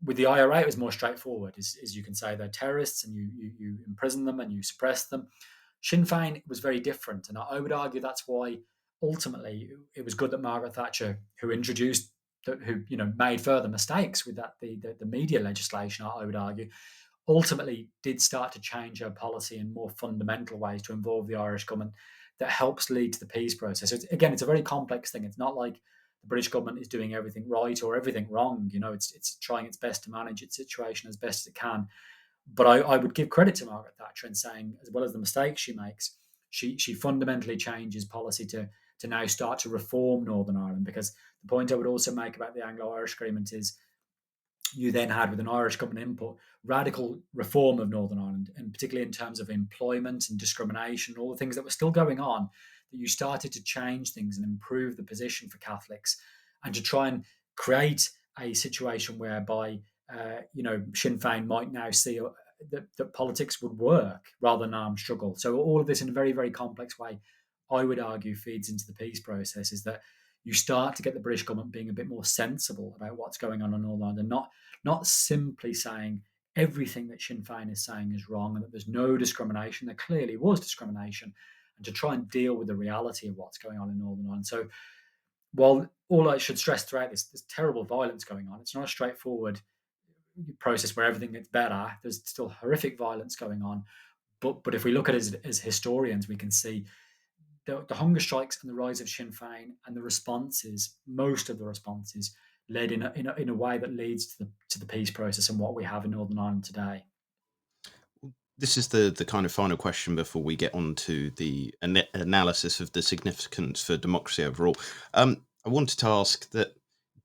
With the IRA, it was more straightforward. Is you can say they're terrorists and you imprison them and you suppress them. Sinn Féin was very different, and I would argue that's why ultimately it was good that Margaret Thatcher, who introduced, who made further mistakes with that the media legislation, I would argue, ultimately did start to change her policy in more fundamental ways to involve the Irish government that helps lead to the peace process. It's a very complex thing. It's not like the British government is doing everything right or everything wrong. It's trying its best to manage its situation as best as it can. But I would give credit to Margaret Thatcher in saying, as well as the mistakes she makes, she fundamentally changes policy to now start to reform Northern Ireland. Because the point I would also make about the Anglo-Irish Agreement is you then had, with an Irish government input, radical reform of Northern Ireland, and particularly in terms of employment and discrimination, all the things that were still going on, that you started to change things and improve the position for Catholics, and to try and create a situation whereby Sinn Féin might now see that politics would work rather than armed struggle. So all of this, in a very, very complex way, I would argue feeds into the peace process. Is that you start to get the British government being a bit more sensible about what's going on in Northern Ireland, and not simply saying everything that Sinn Féin is saying is wrong and that there's no discrimination. There clearly was discrimination, and to try and deal with the reality of what's going on in Northern Ireland. So while all I should stress throughout this, there's terrible violence going on. It's not a straightforward process where everything gets better. There's still horrific violence going on. But if we look at it as historians, we can see the hunger strikes and the rise of Sinn Féin and the responses, most of the responses, led in a way that leads to the peace process and what we have in Northern Ireland today. This is the kind of final question before we get on to the analysis of the significance for democracy overall. I wanted to ask that,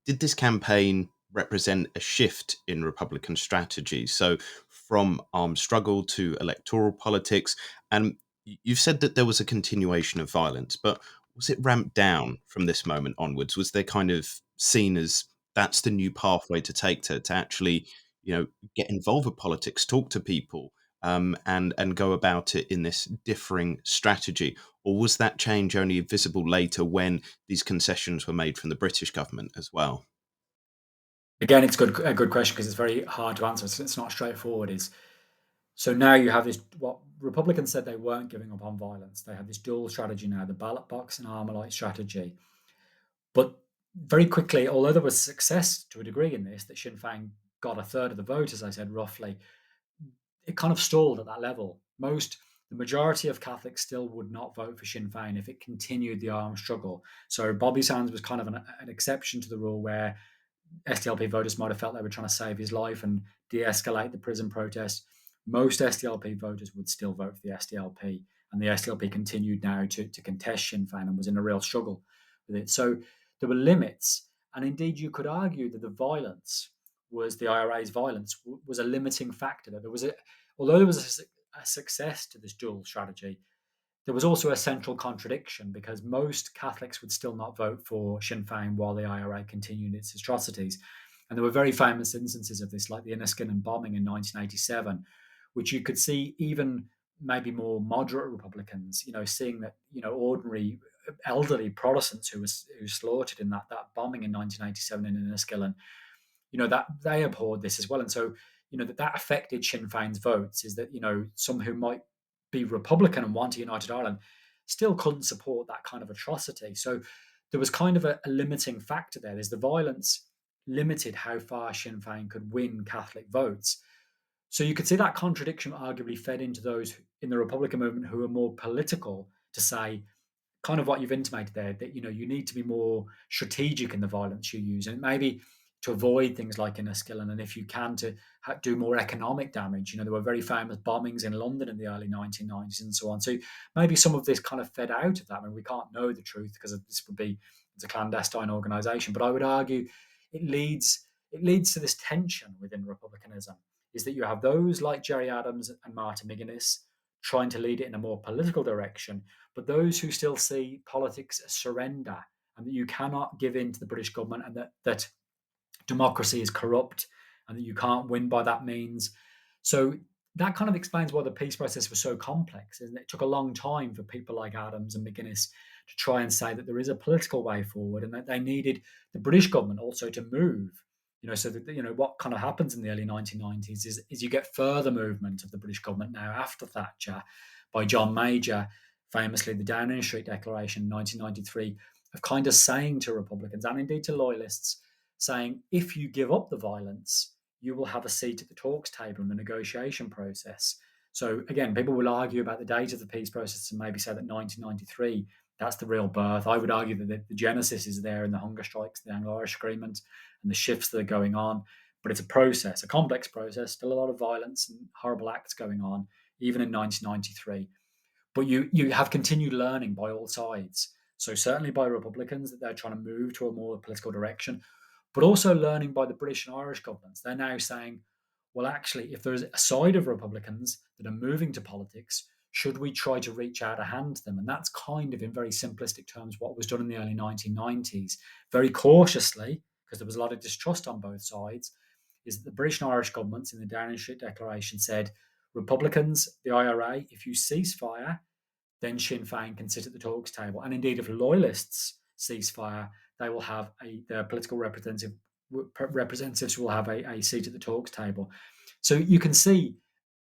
did this campaign represent a shift in Republican strategy? So from armed struggle to electoral politics, and you've said that there was a continuation of violence, but was it ramped down from this moment onwards? Was there kind of seen as that's the new pathway to take to actually, get involved with politics, talk to people, and go about it in this differing strategy? Or was that change only visible later when these concessions were made from the British government as well? Again, it's a good question because it's very hard to answer. It's not straightforward. So now you have this, what Republicans said they weren't giving up on violence. They have this dual strategy now, the ballot box and Armalite strategy. But very quickly, although there was success to a degree in this, that Sinn Féin got a third of the vote, as I said, roughly, it kind of stalled at that level. The majority of Catholics still would not vote for Sinn Féin if it continued the armed struggle. So Bobby Sands was kind of an exception to the rule, where SDLP voters might have felt they were trying to save his life and de-escalate the prison protest. Most SDLP voters would still vote for the SDLP, and the SDLP continued now to contest Sinn Féin and was in a real struggle with it. So there were limits, and indeed you could argue that the IRA's violence was a limiting factor. That although there was a success to this dual strategy, there was also a central contradiction, because most Catholics would still not vote for Sinn Féin while the IRA continued its atrocities. And there were very famous instances of this, like the Enniskillen bombing in 1987, which you could see even maybe more moderate Republicans, seeing that, ordinary elderly Protestants who were slaughtered in that bombing in 1987 in Enniskillen, that they abhorred this as well. And so, that affected Sinn Féin's votes, is that, some who might be Republican and want a united Ireland still couldn't support that kind of atrocity. So there was kind of a limiting factor there. There's the violence limited how far Sinn Féin could win Catholic votes. So you could see that contradiction arguably fed into those in the Republican movement who are more political, to say kind of what you've intimated there, that you need to be more strategic in the violence you use, and maybe to avoid things like Enniskillen, and if you can, to do more economic damage. There were very famous bombings in London in the early 1990s and so on. So maybe some of this kind of fed out of that. I mean, we can't know the truth because it's a clandestine organisation, but I would argue it leads to this tension within republicanism, is that you have those like Gerry Adams and Martin McGuinness trying to lead it in a more political direction, but those who still see politics as surrender, and that you cannot give in to the British government, and that democracy is corrupt and that you can't win by that means. So that kind of explains why the peace process was so complex, isn't it? It took a long time for people like Adams and McGuinness to try and say that there is a political way forward, and that they needed the British government also to move. So that, what kind of happens in the early 1990s is you get further movement of the British government now after Thatcher by John Major, famously the Downing Street Declaration in 1993, of kind of saying to Republicans and indeed to loyalists, saying, if you give up the violence, you will have a seat at the talks table in the negotiation process. So again, people will argue about the date of the peace process and maybe say that 1993, that's the real birth. I would argue that the genesis is there in the hunger strikes, the Anglo-Irish Agreement, and the shifts that are going on. But it's a process, a complex process, still a lot of violence and horrible acts going on, even in 1993. But you have continued learning by all sides. So certainly by Republicans that they're trying to move to a more political direction, but also learning by the British and Irish governments. They're now saying, well, actually, if there's a side of Republicans that are moving to politics, should we try to reach out a hand to them? And that's kind of, in very simplistic terms, what was done in the early 1990s, very cautiously, because there was a lot of distrust on both sides, is that the British and Irish governments in the Downing Street Declaration said, Republicans, the IRA, if you cease fire, then Sinn Féin can sit at the talks table. And indeed, if loyalists cease fire, they will have their political representatives will have a seat at the talks table. So you can see,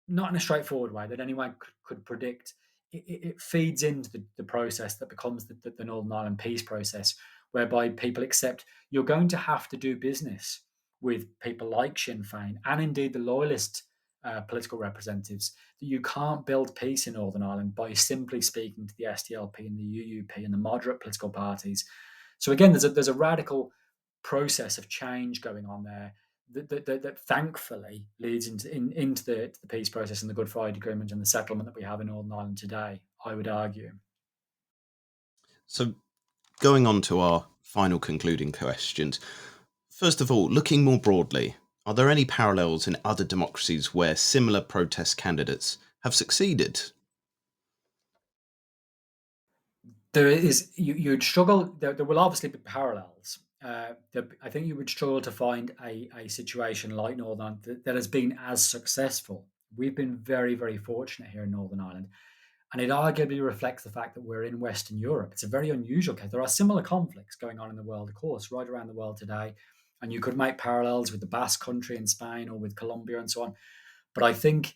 not in a straightforward way that anyone could predict, it feeds into the process that becomes the Northern Ireland peace process, whereby people accept you're going to have to do business with people like Sinn Féin and indeed the loyalist political representatives, that you can't build peace in Northern Ireland by simply speaking to the SDLP and the UUP and the moderate political parties. So again, there's a radical process of change going on there that thankfully leads into the peace process and the Good Friday Agreement and the settlement that we have in Northern Ireland today, I would argue. So, going on to our final concluding questions. First of all, looking more broadly, are there any parallels in other democracies where similar protest candidates have succeeded? There is, you'd struggle, there will obviously be parallels. I think you would struggle to find a situation like Northern Ireland that has been as successful. We've been very, very fortunate here in Northern Ireland. And it arguably reflects the fact that we're in Western Europe. It's a very unusual case. There are similar conflicts going on in the world, of course, right around the world today. And you could make parallels with the Basque Country in Spain or with Colombia and so on. But I think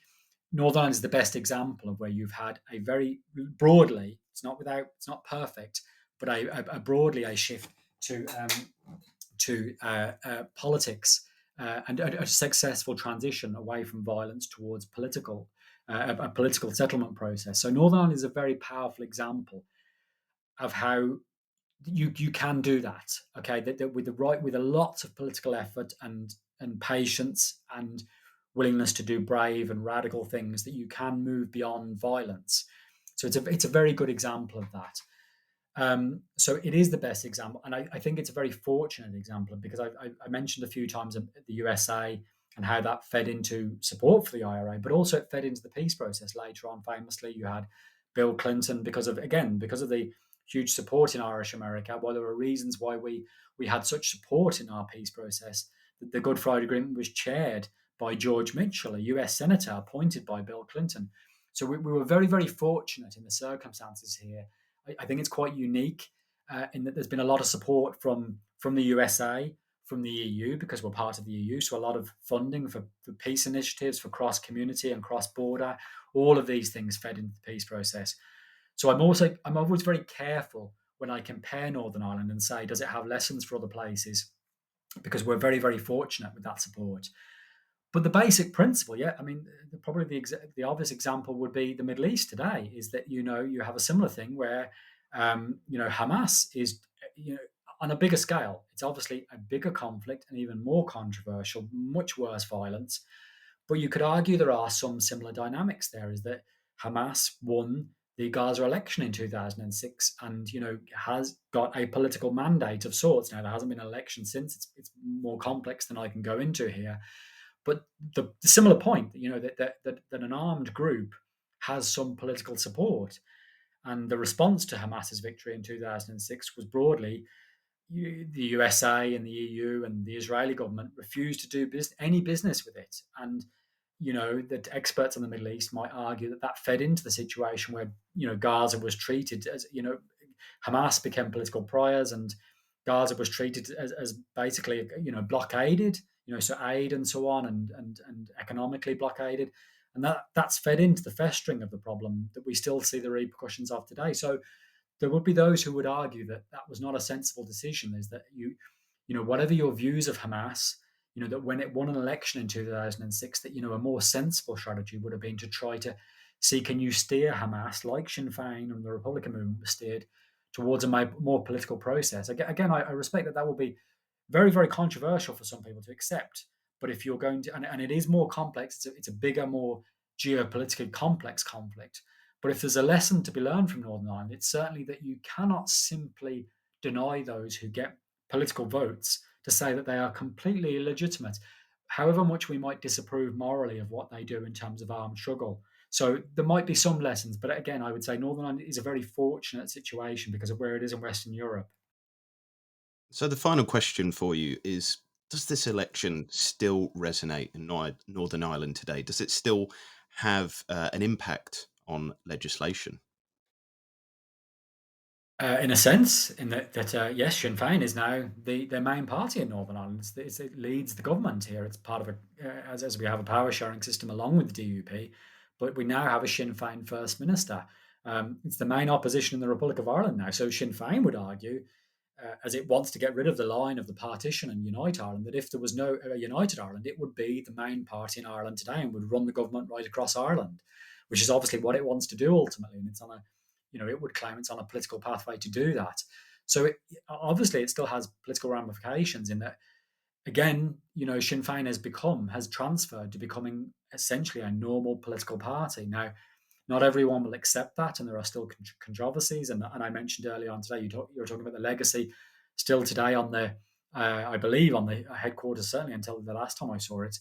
Northern Ireland is the best example of where you've had a very broadly, it's not perfect, but a broadly a shift to politics and a successful transition away from violence towards a political settlement process. So Northern Ireland is a very powerful example of how you can do that. Okay, that with a lot of political effort and patience and willingness to do brave and radical things, that you can move beyond violence. So it's a very good example of that. So it is the best example, and I think it's a very fortunate example because I mentioned a few times the USA and how that fed into support for the IRA, but also it fed into the peace process later on. Famously, you had Bill Clinton because of the huge support in Irish America. While there were reasons why we had such support in our peace process, the Good Friday Agreement was chaired by George Mitchell, a US senator appointed by Bill Clinton. So we were very, very fortunate in the circumstances here. I think it's quite unique in that there's been a lot of support from the USA, from the EU, because we're part of the EU. So a lot of funding for peace initiatives, for cross-community and cross-border. All of these things fed into the peace process. So I'm always very careful when I compare Northern Ireland and say, does it have lessons for other places? Because we're very, very fortunate with that support. But the basic principle, yeah, I mean, probably the obvious example would be the Middle East today. Is that you have a similar thing where Hamas is on a bigger scale. It's obviously a bigger conflict and even more controversial, much worse violence. But you could argue there are some similar dynamics there. Is that Hamas won the Gaza election in 2006 and has got a political mandate of sorts. Now there hasn't been an election since. It's more complex than I can go into here. But the similar point, that an armed group has some political support, and the response to Hamas's victory in 2006 was broadly the USA and the EU and the Israeli government refused to do any business with it. And that experts in the Middle East might argue that fed into the situation where Gaza was treated as Hamas became political pariahs and Gaza was treated as basically blockaded so aid and so on, and economically blockaded. And that's fed into the festering of the problem that we still see the repercussions of today. So there would be those who would argue that that was not a sensible decision, is that whatever your views of Hamas, that when it won an election in 2006, that, a more sensible strategy would have been to try to see, can you steer Hamas, like Sinn Féin and the Republican movement was steered, towards a more political process. Again, I respect that will be very, very controversial for some people to accept. But if you're going to, and it is more complex, it's a bigger, more geopolitically complex conflict. But if there's a lesson to be learned from Northern Ireland, it's certainly that you cannot simply deny those who get political votes to say that they are completely illegitimate, however much we might disapprove morally of what they do in terms of armed struggle. So there might be some lessons, but again, I would say Northern Ireland is a very fortunate situation because of where it is in Western Europe. So the final question for you is, does this election still resonate in Northern Ireland today? Does it still have an impact on legislation? In a sense, in that yes, Sinn Féin is now the main party in Northern Ireland. It leads the government here. It's part of as we have a power sharing system along with the DUP, but we now have a Sinn Féin First Minister. It's the main opposition in the Republic of Ireland now. So Sinn Féin would argue, as it wants to get rid of the line of the partition and unite Ireland, that if there was no united Ireland, it would be the main party in Ireland today and would run the government right across Ireland, which is obviously what it wants to do ultimately. And it's on a it would claim it's on a political pathway to do that. So obviously it still has political ramifications in that, again, Sinn Féin has transferred to becoming essentially a normal political party. Now, not everyone will accept that, and there are still controversies. And I mentioned earlier on today, you were talking about the legacy still today on I believe on the headquarters, certainly until the last time I saw it,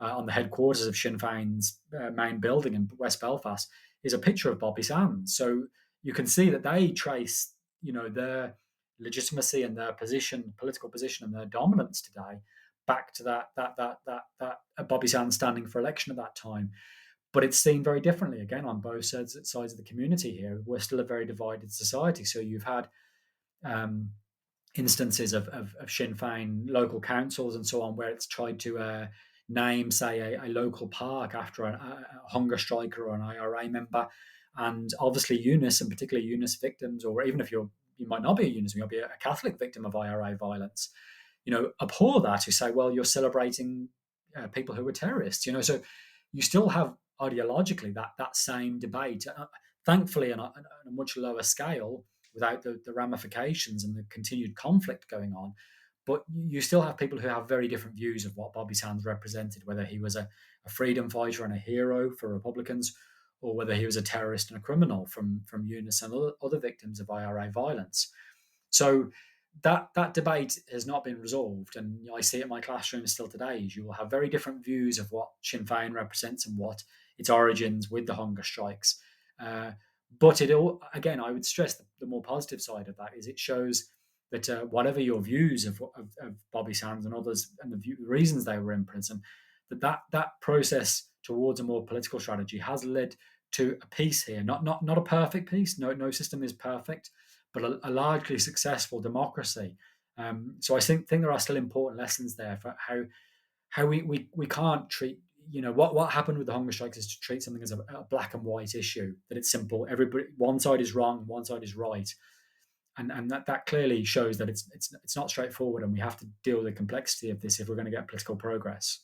on the headquarters of Sinn Féin's main building in West Belfast, is a picture of Bobby Sands. So you can see that they trace, their legitimacy and their political position and their dominance today back to that Bobby Sands standing for election at that time. But it's seen very differently again on both sides of the community here. We're still a very divided society. So you've had instances of Sinn Féin local councils and so on, where it's tried to name, say, a local park after a hunger striker or an IRA member. And obviously UNIS, and particularly UNIS victims, or even if you might not be a UNIS, you might be a Catholic victim of IRA violence, abhor that, who say, well, you're celebrating people who were terrorists. So you still have ideologically that same debate, thankfully on a much lower scale, without the ramifications and the continued conflict going on. But you still have people who have very different views of what Bobby Sands represented, whether he was a freedom fighter and a hero for Republicans, or whether he was a terrorist and a criminal from UNIS and other victims of IRA violence. So that debate has not been resolved, and I see it in my classroom still today. You will have very different views of what Sinn Féin represents and what its origins with the hunger strikes. But again, I would stress the more positive side of that is it shows that whatever your views of Bobby Sands and others and the reasons they were in prison, that process towards a more political strategy has led to a peace here. Not a perfect peace. No system is perfect, but a largely successful democracy. So I think there are still important lessons there for how we can't treat, what happened with the hunger strikes is to treat something as a black and white issue, that it's simple. Everybody, one side is wrong, one side is right. And that clearly shows that it's not straightforward, and we have to deal with the complexity of this if we're going to get political progress.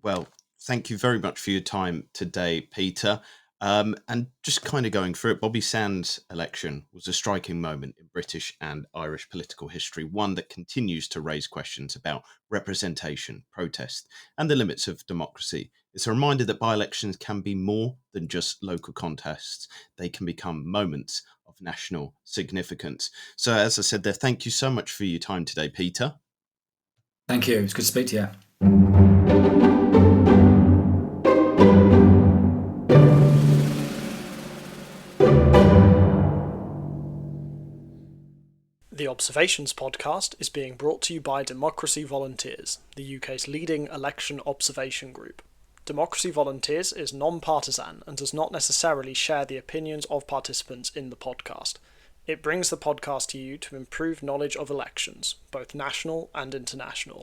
Well, thank you very much for your time today, Peter. And just kind of going through it, Bobby Sands' election was a striking moment in British and Irish political history, one that continues to raise questions about representation, protest, and the limits of democracy. It's a reminder that by-elections can be more than just local contests. They can become moments of national significance. So, as I said there, thank you so much for your time today, Peter. Thank you. It's good to speak to you. The Observations podcast is being brought to you by Democracy Volunteers, the UK's leading election observation group. Democracy Volunteers is non-partisan and does not necessarily share the opinions of participants in the podcast. It brings the podcast to you to improve knowledge of elections, both national and international.